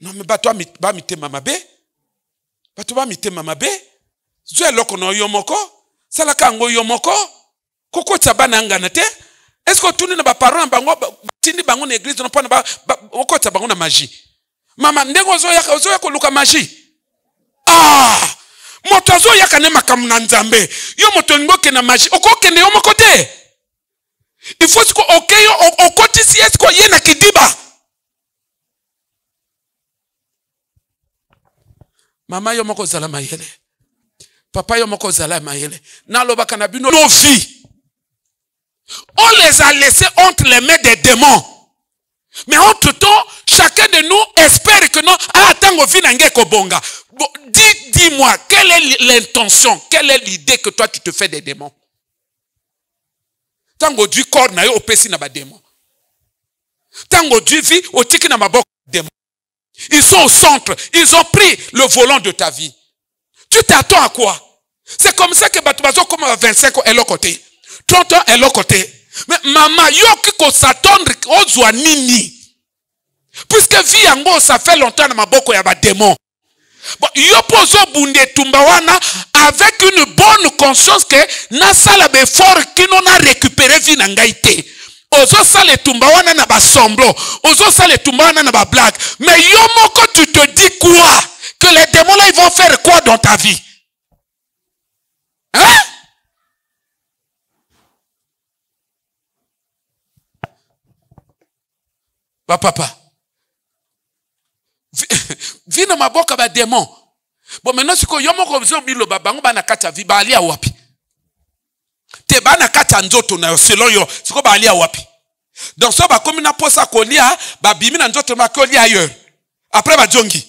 non mais bato ba mitema mabe bato ba mitema mabe zo eloko no yomoko sala kango yomoko kokota bana ngana te. Est-ce que tout le monde parents bango tindi bango na église non pas na okota bango na magie. Mama ndengo zo ya ko luka magie. Moto zo ya kanema kamna nzambe. Yo moto ngoke na magie. Okoke ne yo mokote. Il faut que okeyo okoti si est ko ye na kidiba. Mama yo moko zala mayele. Papa yo moko zala mayele. Na loba kana bino no vie. On les a laissés entre les mains des démons. Mais entre-temps, chacun de nous espère que non, dis-moi, quelle est l'intention, quelle est l'idée que toi tu te fais des démons? Tango du corps na yo opesi na ba démon. Tango du vie au tiki na maboko démon. Ils sont au centre, ils ont pris le volant de ta vie. Tu t'attends à quoi? C'est comme ça que Batubazo comme à 25 ans est l'autre côté. 30 ans est l'autre côté. Mais maman, yo qui s'attendre aux zoa nini. Puisque vie yango ça fait longtemps na maboko ya ba démon. Bon, yo pozo bunde tumbawana avec une bonne conscience que na sala be fort qui non a récupéré vie na ngaité. Ozo sale tumbawana na ba semblant, ozo sale tumbawana na ba blague. Mais yo moko tu te dis quoi? Que les démons là ils vont faire quoi dans ta vie? Hein? Ba papa. Vi na maboka ba démon. Bon maintenant siko yo moko biso bilo ba bango bana kata vi ba alia wapi? Te bana kata nzoto na selon yo siko ba alia wapi? Donc ça ba comme na posa kolia ba bimi na nzoto ma kolia ailleurs. Après ba jongi.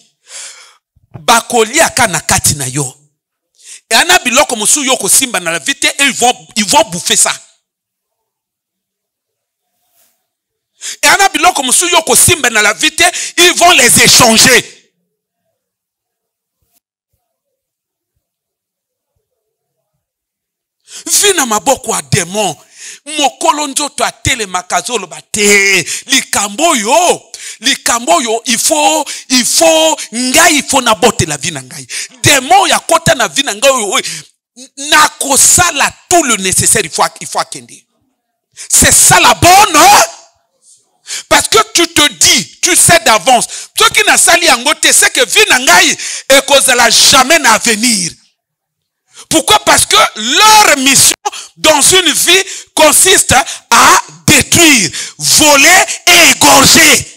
Ba kolia kana kati na yo. Et ana biloko musu yo ko simba na la vite et ils vont bouffer ça. Et ana biloko musu yoko simba na la vite, ils vont les échanger. Vina maboko a démon. Mokolo nzoto a tele makazolo bate. Likambo yo, il faut ngai, il faut nabote la vie na ngai. Démon ya kota na vie na ngai, na kosala tout le nécessaire, il faut akende. C'est ça la bonne, hein? Parce que tu te dis, tu sais d'avance, ceux qui n'a sali angote, c'est que vie na ngai et kozala jamais na venir. Pourquoi? Parce que leur mission dans une vie consiste à détruire, voler et égorger.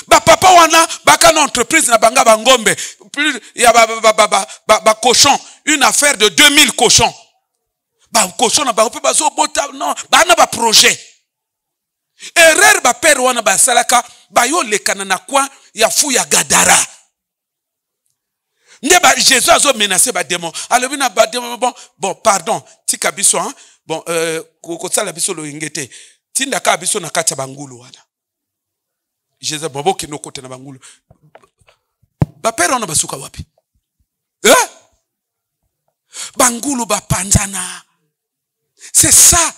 Ba papa wana baka na entreprise na banga bangombe, plus il y a ba cochon, une affaire de 2000 cochons. Ba cochon na ba pe zo bota non, ba na ba projet. Erreur ba père wana ba salaka ba yo lekana na kwa ya fu ya Gadara. Jésus a menacé ba démon. Alors bina ba démon bon pardon, tika biso hein. Bon ko sala biso lo ngete. Tinda ka biso na kata bangulu wana. Jésus bobo ki no kote na bangulu. Ba père on ba suka wapi? Bangulu ba panzana. C'est ça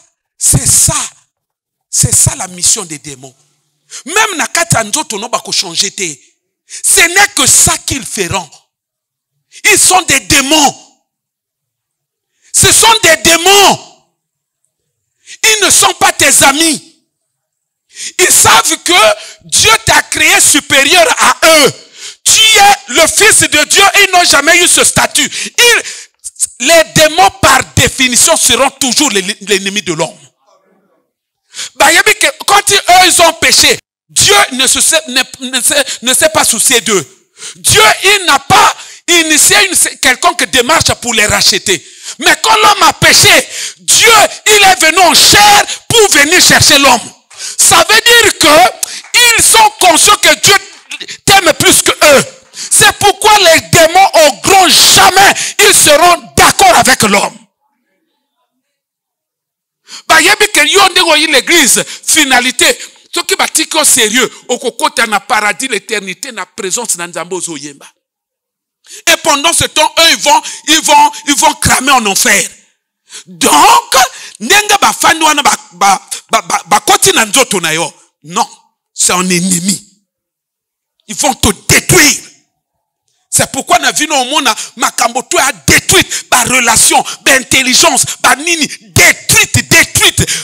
la mission des démons. Même na kata nzoto no ba ko changer te. Ce n'est que ça qu'ils feront. Ils sont des démons. Ce sont des démons. Ils ne sont pas tes amis. Ils savent que Dieu t'a créé supérieur à eux. Tu es le fils de Dieu et ils n'ont jamais eu ce statut. Les démons par définition seront toujours l'ennemi de l'homme. Quand eux ils ont péché, Dieu ne s'est pas soucié d'eux. Dieu il n'a pas initié quelconque démarche pour les racheter. Mais quand l'homme a péché, Dieu il est venu en chair pour venir chercher l'homme. Ça veut dire que ils sont conscients que Dieu t'aime plus que eux. C'est pourquoi les démons au grand jamais ils seront d'accord avec l'homme. L'église, finalité, ceux qui bâtissent au sérieux, au côté na paradis, l'éternité, na présence dans Nzambo Zoyemba. Et pendant ce temps, eux, ils vont cramer en enfer. Donc, nenga ba fani wana ba koti na nzoto na yo. Non, c'est un ennemi. Ils vont te détruire. C'est pourquoi na vino au monde makambo to a détruite par relation, par intelligence, par nini détruite.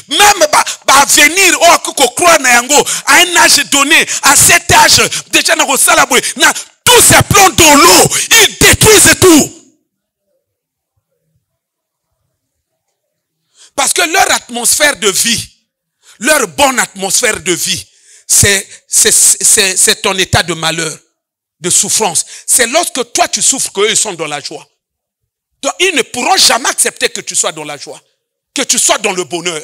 Même ba venir au ko croire na yango à un âge donné, à cet âge déjà na ko salabwe na tous ces plans dans l'eau, ils détruisent tout. Parce que leur atmosphère de vie, leur bonne atmosphère de vie, c'est ton état de malheur, de souffrance. C'est lorsque toi tu souffres qu'eux sont dans la joie. Donc ils ne pourront jamais accepter que tu sois dans la joie, que tu sois dans le bonheur.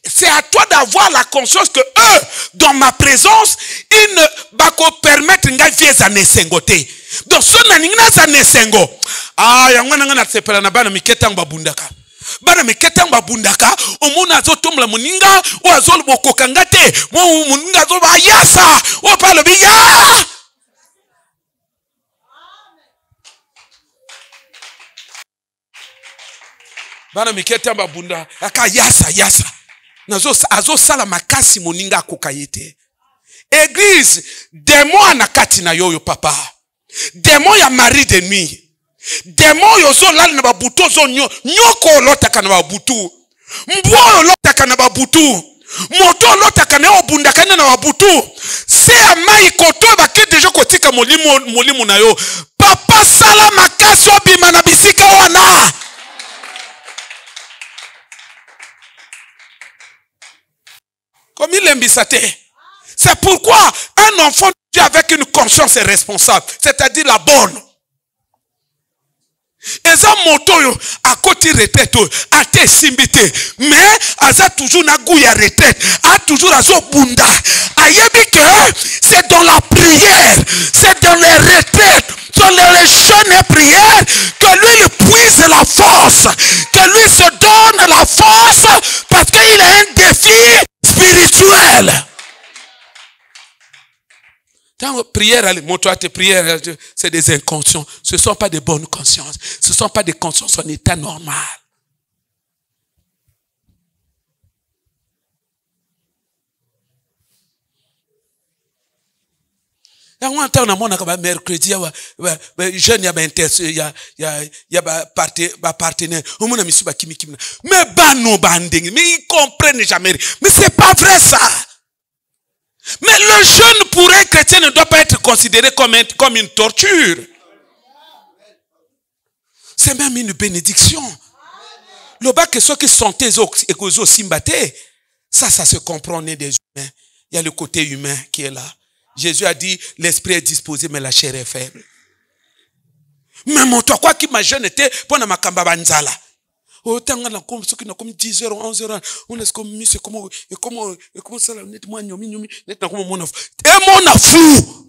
C'est à toi d'avoir la conscience que eux, dans ma présence, ils ne vont permettre nga vieza nesengote. Donc ce naningna za nesengo. Ah yangwana ngana tsepela na bana miketang babundaka. Bana miketang babundaka, omuna zotomla muninga, o azol bokokanga te, mo muninga zo ba yasa, o palo biya. Bana miketang babunda, aka yasa. Azo sala makasi moninga kokayete. Église, démon anakati na yo papa. Démon ya mari de nuit. Démon yo zo lal na babuto zo nyoko lotaka na babutu. Mbwo lotaka na babutu. Moto lotaka na obundaka na babutu. Se amai koto baki deja kotika molimo na yo. Papa sala makasi obima na bisika wana. Comme il aime ça. C'est pourquoi un enfant avec une conscience est responsable, c'est-à-dire la bonne. Et ça moto à côté retraite a été simbité, mais a toujours na gouya retraite, a toujours à zo bunda. Ayebi que c'est dans la prière, c'est dans les retraites, dans les jeûnes et prières que lui il puise la force, que lui se donne la force parce qu'il a un défi Tant prière, prière, c'est des inconscients. Ce ne sont pas des bonnes consciences. Ce ne sont pas des consciences en état normal. On entend un mercredi, jeune, il y a partenaire. Mais ils comprennent jamais. Mais c'est pas vrai ça. Mais le jeûne pour un chrétien ne doit pas être considéré comme une torture. C'est même une bénédiction. Le bas que ceux qui sont ça se comprend des humains. Il y a le côté humain qui est là. Jésus a dit, l'esprit est disposé, mais la chair est faible. Mais mon toi, quoi qui m'a jeune était pour na makamba banzala. Autant on a comme ce qui n'a comme 10h, 11h, on est comme c'est comment ça là net moi nyomi net na comme mon afou. Et mon afou.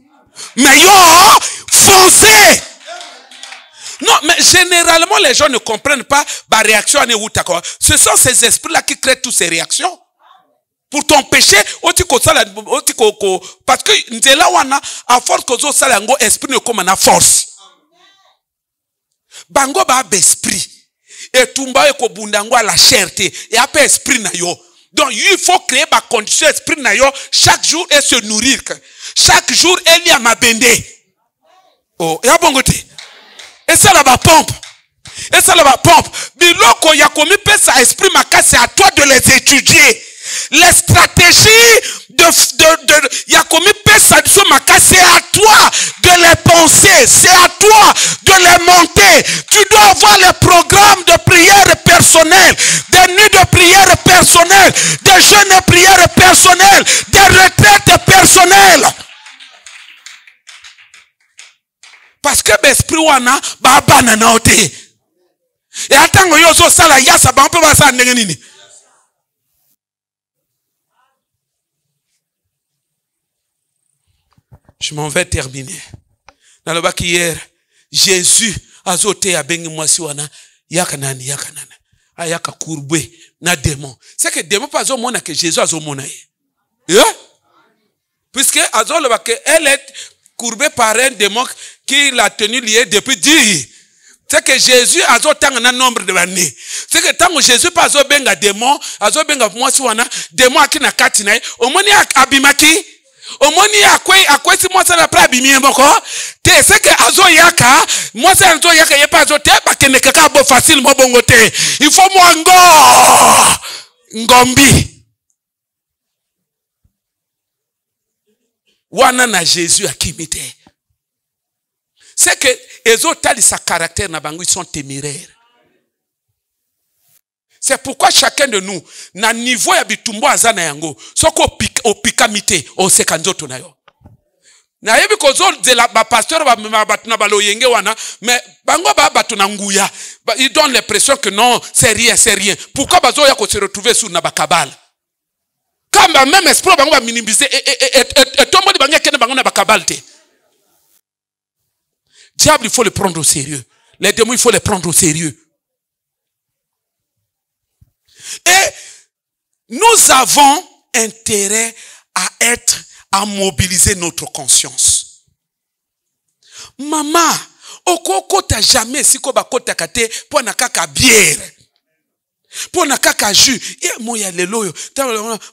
Mais yo foncez. Non, mais généralement les gens ne comprennent pas la réaction à Néoutakwa. Ce sont ces esprits là qui créent toutes ces réactions. Pour ton péché, parce que à force que zo sala ngo esprit ne comme na force. Bango ba esprit et tumba e ko bundango à la cherté et après esprit na yo. Donc il faut créer ba condition esprit na yo chaque jour et se nourrir. Chaque jour il y a ma bende. Oh, et a bongote. Et ça là ba pompe. Et ça là ba pompe. Biloko ya komi pesa esprit maka, c'est à toi de les étudier. Les stratégies de Yakomi Pesadiso Maka, c'est à toi de les penser, c'est à toi de les monter. Tu dois avoir les programmes de prière personnelle, des nuits de prière personnelle, des jeûnes de prière personnelle, des retraites personnelles. Parce que l'esprit wana baba na ote. Et attends yoso sala yasa ba on peut pas ça ndengenini. Je m'en vais terminer. Dans le bac hier, Jésus a zoté à bengi mwasiwana yakanani. Ayaka courbé na démon. C'est que démon pas zo mona que Jésus a zo mona. Puisque azo le bac elle est courbée par un démon qui l'a tenu lié depuis 10. C'est que Jésus a zo tanga nombre de années. C'est que tant que Jésus pas zo benga démon, azo benga mwasiwana démon akina kati na o moni abimaki. Omoni akwe si moi ça n'a pas abimé boko te c'est que azo yaka moi ça azo yaka y pas azo te ba kene kaka bo facile mo bongo te il faut moi ngombi wana na Jésus akimite. C'est que ezo tali sa caractère na bango ils sont téméraires. C'est pourquoi chacun de nous, na niveau ya bitumbo azana yango, soko opikamite, o sekanzoto na yo. Na yebi kozo de la pasteur ba batuna balo yenge wana, mais bango ba batuna nguya. Ils donnent l'impression que non, c'est rien, c'est rien. Pourquoi bazo ya ko se retrouver sous na bakabal? Quand même esprit bango ba minimiser et tombo di bango kene bango na bakabal te. Diable, il faut le prendre au sérieux. Les démons, il faut les prendre au sérieux. Et nous avons intérêt à mobiliser notre conscience. Maman, okoko ta jamais si ko bakota kate po na kaka bière. Po na kaka jus. Et moi ya lelo yo.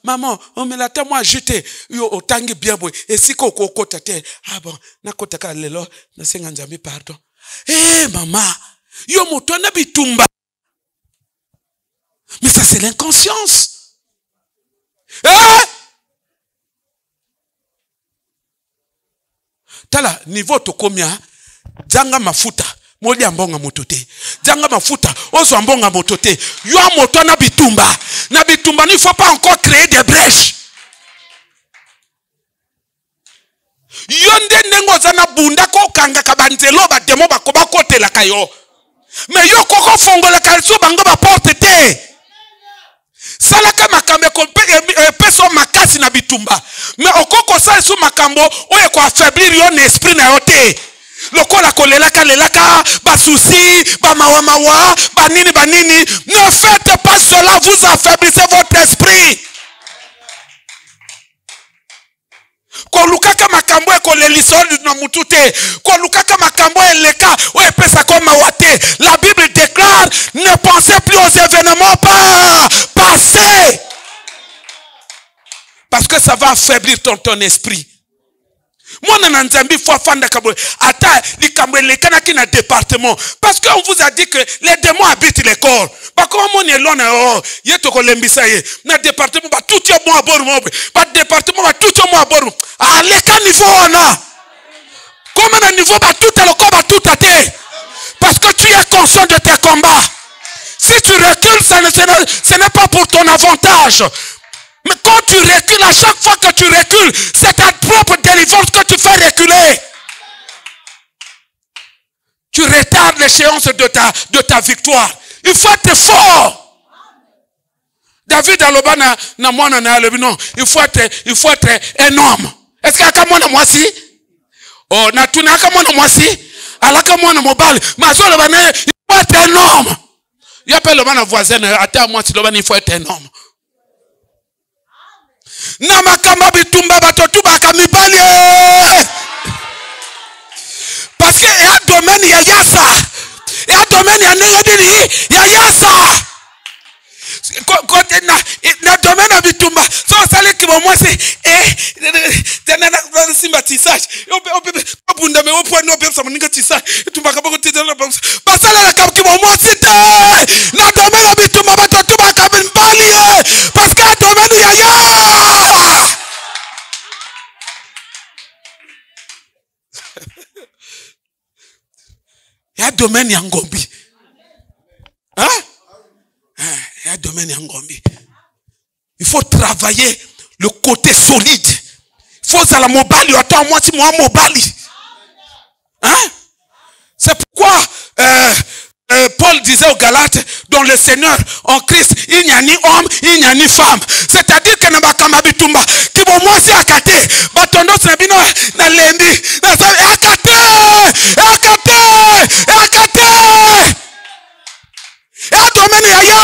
Maman, on me la ta moi jeter yo otangi bien boy. Et si ko okota te, ah bon, na kota ka lelo na senga nzambe pardon. Eh maman, yo moto na bitumba. Mais ça, c'est l'inconscience. Tala, niveau to komia, djanga mafuta, moli ambonga motote. Djanga mafuta, ozo ambonga motote. Yo moto na bitumba. Na bitumba, il ne faut pas encore créer des brèches. Yonde nengo zana bunda ko kanga kabanzelo ba demo ba koba kote la kayo. Mais yo koko fongo la kalso bango ba porte te. Salaka makambe ko peso makasi na bitumba. Mais okoko sala su makambo oye ko affaiblir yon esprit na yote. Lokola kolelaka lelaka ba souci ba mawa ba nini. Ne faites pas cela, vous affaiblissez votre esprit. kolukaka makambo ekoleliso na mutu te, kolukaka makambo eleka o epesa koma wate. La Bible déclare, ne pensez plus aux événements passés, parce que ça va affaiblir ton esprit. Moi na nzambi faut fanda kabo ata likambo eleka ki na département, parce qu'on vous a dit que les démons habitent les corps. Ba comment on est loin oh yeto ko lembisa ye na département ba tout yo mo aboru mo ba département ba tout yo mo aboru à leka niveau on comme na niveau ba tout le corps ba tout até, parce que tu es conscient de tes combats. Si tu recules, ce n'est pas pour ton avantage. Mais quand tu recules, à chaque fois que tu recules, c'est ta propre délivrance que tu fais reculer. Tu retardes l'échéance de ta victoire. Il faut être fort. David aloba na mwana na alobi non, il faut être un homme. Est-ce qu'il y a comme moi moi si? Oh, na tuna comme moi moi si? Alaka mwana mobile. Ma so aloba il faut être un homme. Il appelle le man voisin, attends moi si il faut être un homme. Na makamba bitumba batotu bakamibali. Parce que il y a domaine ya yasa. Il y a domaine ya neyedini ya yasa. Côté na domaine bitumba. So sale ki bo moi c'est tena na simba tisage. Obunda me opo no pesa moninga tisage. Tumbaka bako titela basala la ki bo moi c'est na domaine bitumba batotu bakamibali. Parce que domaine ya ya. Il y a domaine ya ngombi. Hein? Il y a domaine ya ngombi. Il faut travailler le côté solide. Il faut à la mobali, attends moi si moi mobali. Hein? C'est pourquoi Paul disait aux Galates, dans le Seigneur, en Christ, il n'y a ni homme, il n'y a ni femme. C'est-à-dire que ne bakamba bitumba, qui vont moi si akate, batondo snabino na lembi, na akate, et domaine ya.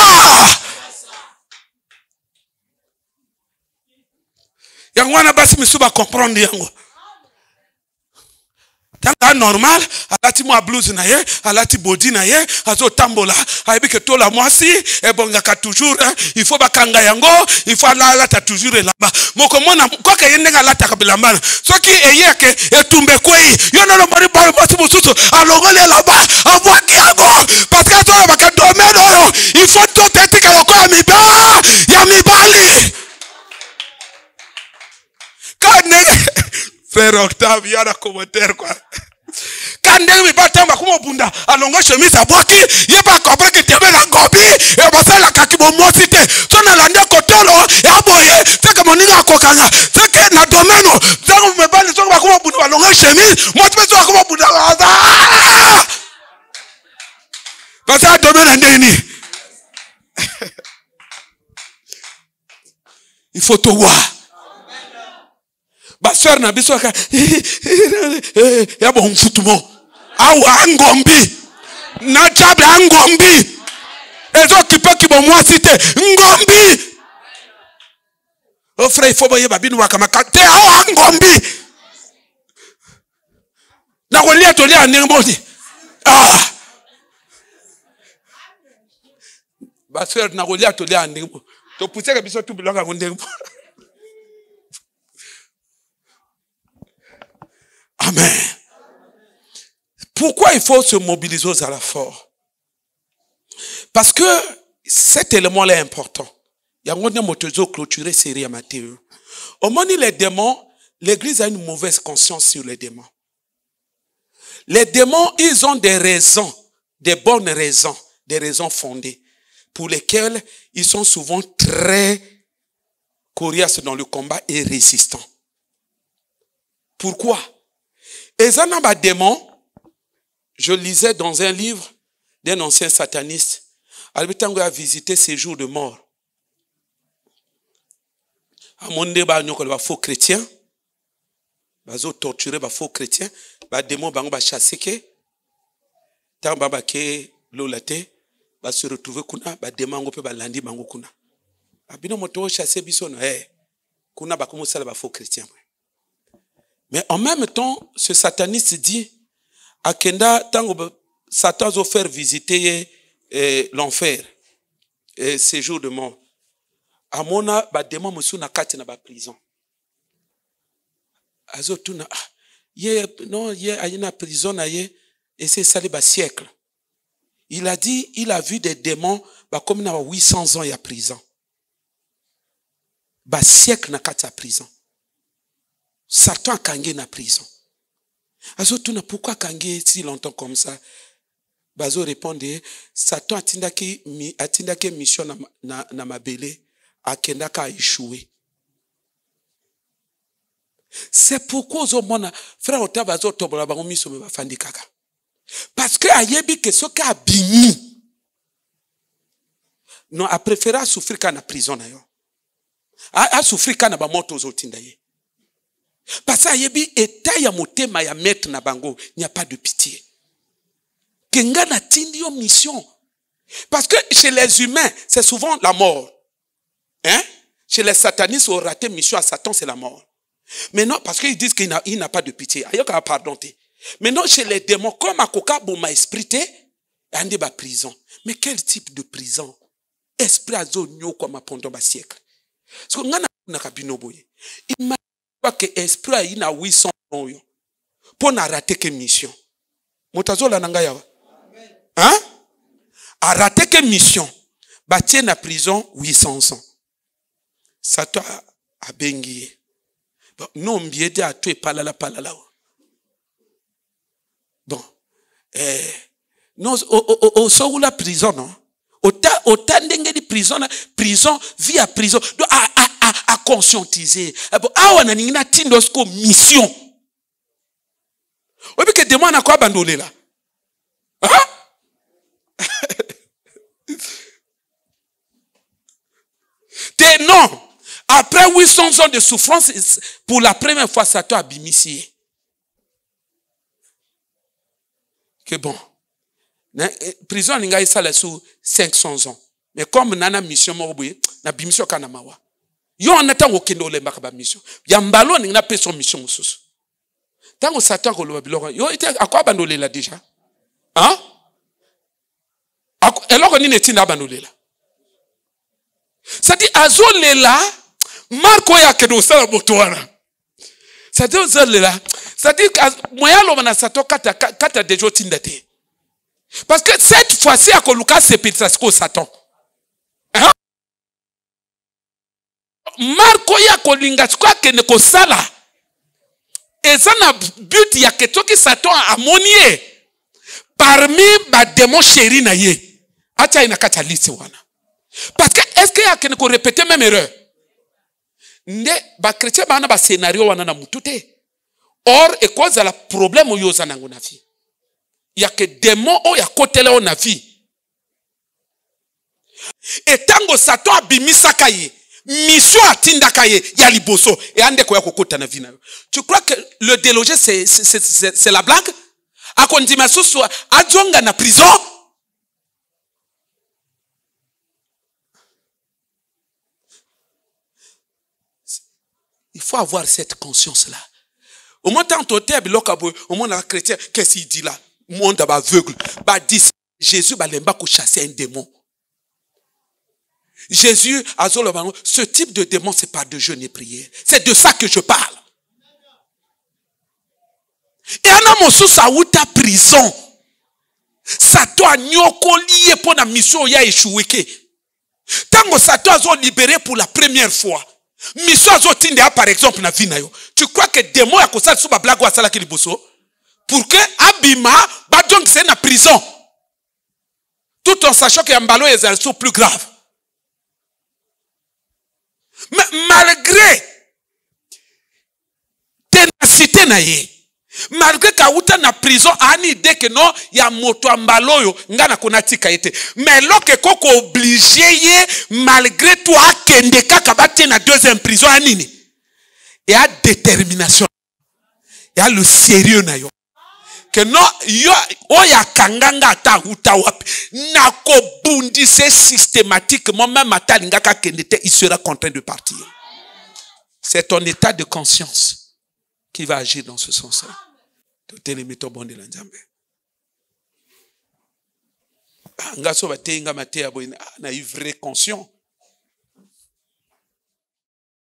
Yango na basi misuba comprendre yango. Tanga normal, alati mo blouse na ye, alati body na ye, azo tambola, aibi ke tola mwasi, e bongaka toujours, il faut bakanga yango, il faut la ta toujours là-bas. Moko mona kwa ke yenga la ta kabilambana. Soki eyeke etumbe kwei, yo na mari ba mwasi mususu, alongole là-bas, avwaki yango, parce que to baka domaine oyo, il faut to tetika yoko ya mibali. Frère Octave, il y a un commentaire quoi. Quand il va tomber comme bunda, alonga chemise à boaki, il va comprendre que tu es un gobi, et va faire la kakibo motite. Son alanda kotolo, et aboye, c'est comme on y a kokanga, c'est que na domaine, ça vous me parlez, ça va comme bunda, alonga chemise, moi tu peux faire comme bunda. Parce que domaine est déni. Il faut te voir. Baseur na biso ka ya bo mfutumo au angombi na jabe angombi ezo kipa kibo mwasi te ngombi o frère il faut boye babinu wakamaka te au angombi na kolia to lia ndemboni baseur na kolia to lia ndembo to pousseka biso tu bilanga ndembo. Amen. Pourquoi il faut se mobiliser aux alafort? Parce que cet élément-là est important. Il y a un motozo clôturé série à Matthieu. Au moment où les démons, l'église a une mauvaise conscience sur les démons. Les démons, ils ont des raisons, des bonnes raisons, des raisons fondées, pour lesquelles ils sont souvent très coriaces dans le combat et résistants. Pourquoi? Et ça n'a pas de démon. Je lisais dans un livre d'un ancien sataniste. Albitango a visité ses jours de mort. À mon débat, nous avons faux chrétiens. Nous torturé les faux chrétiens. Les démons ont chassé. Tant que l'olate va se retrouver kuna. Les démons ont landi bango kuna. Abino moto chassé bisono. Kuna ba commencer les faux chrétiens. Mais en même temps, ce sataniste dit, Akenda, tango Satan a offert visiter l'enfer, séjour de mort. Amona, ba démon musu na kati na ba prison. Azo tuna, non, ayina prison na ye, et c'est ça les siècle. Il a dit, il a vu des démons, comme il y a 800 ans, il y a prison. Ba siècle na kati ya prison. Satan a kangé na prison. Azo tuna, pourquoi kangé si longtemps comme ça? Bazo répondait, Satan atindaki mission na mabele, akendaka a échoué. C'est pourquoi aux hommes, frère Ota bazo tobola bango miso me bafandi kaka. Parce que ayebi que ce qu'a bini, non, a préféré souffrir qu'à la prison na yo. A souffrir qu'à na ba moto aux autres ndaye. Parce que ayebi eta ya motema ya maître na bango, il n'y a pas de pitié. Kenga na tindi yo mission. Parce que chez les humains, c'est souvent la mort. Hein? Chez les satanistes, on raté mission à Satan, c'est la mort. Mais non, parce qu'ils disent qu'il n'a pas de pitié. Ayoka pardonné. Mais non, chez les démons, comme Akoka Bouma esprit, il y a prison. Mais quel type de prison? Esprit azo nyo comme pendant un siècle. Parce que ngana na kabino boye. Imagine que esprit il na 800 ans yo. Pour na rater que mission. Motazo la nanga yawa. Hein? A rater que mission. Batie na prison 800 ans. Ça toi a bengi. Bon, non biede a tué palala. Bon. Non, au so la prison non. Autant d'engagés prison, vie à prison, à conscientiser. Ah, on a une mission. Oui, mais que des mois n'a quoi abandonné là? Hein? Non. Après 800 ans de souffrance, pour la première fois, ça t'a abimissé. Que bon. Prison ninga isa sous 500 ans. Mais comme nana mission moboye, na bimission kana mawa. Yo anata wokendo le makaba mission. Ya mbalo ninga pe son mission mususu. Tango Satan ko lo biloko, yo ite akwa bandole la déjà. Hein? Eloko ni netina abandole la. Ça dit azole la Marco ya kedo sala botoana. Ça dit azole la. Ça dit moya lo bana sato kata dejo tindate. Parce que cette fois-ci, à Koluka, c'est Petrasco Satan. Hein? Marco ya kolinga kwa kene ko sala. Et ça na but ya ketoki Satan a monie. Parmi ba démon chéri na ye. Acha ina kata liste wana. Parce que est-ce qu'il y a kene ko répéter même erreur? Nde ba chrétien ba na ba scénario wana na mutute. Or et cause la problème yo za nango na vie. Il y a que des mots où il y a côté là on a vie. Et tango Satan abimisa kaye, mission atinda kaye, ya liboso et ande ko ya kokota na vie na yo. Tu crois que le déloger c'est la blague? Akondima susu adjonga na prison? Il faut avoir cette conscience là. Au moins tant au moins la chrétien qu'est-ce qu'il dit là? Monde aveugle. Jésus va chasser un démon. Jésus a dit, ce type de démon, c'est pas de jeûne et prière. C'est de ça que je parle. Et on a sous sa prison. Ça doit nyoko lié pour la mission ya échoué. Tant que ça doit libéré pour la première fois. Mission a par exemple na vie na yo. Tu crois que démon a kosa sous ba blague wa sala ki liboso? Pour que Abima, Badjong c'est na prison. Tout en sachant que Yambalo est un plus grave. Mais malgré ténacité naye, malgré Kauta na prison, ani idée que non, il y a moto Ambaloyo, ngana konati kaite. Mais lorsque koko obligé, malgré toi, Kendeka kabate na deuxième prison, anini. Il y a détermination. Il y a le sérieux na yo. Que non, oya kanganga ta huta wapi. Na ko bundise systématiquement, même atalingaka kendete, il sera contraint de partir. C'est ton état de conscience. qui va agir dans ce sens-là. Totelemi tobondela Nzambe. Ngaso batenga matea boina na eu vrai conscient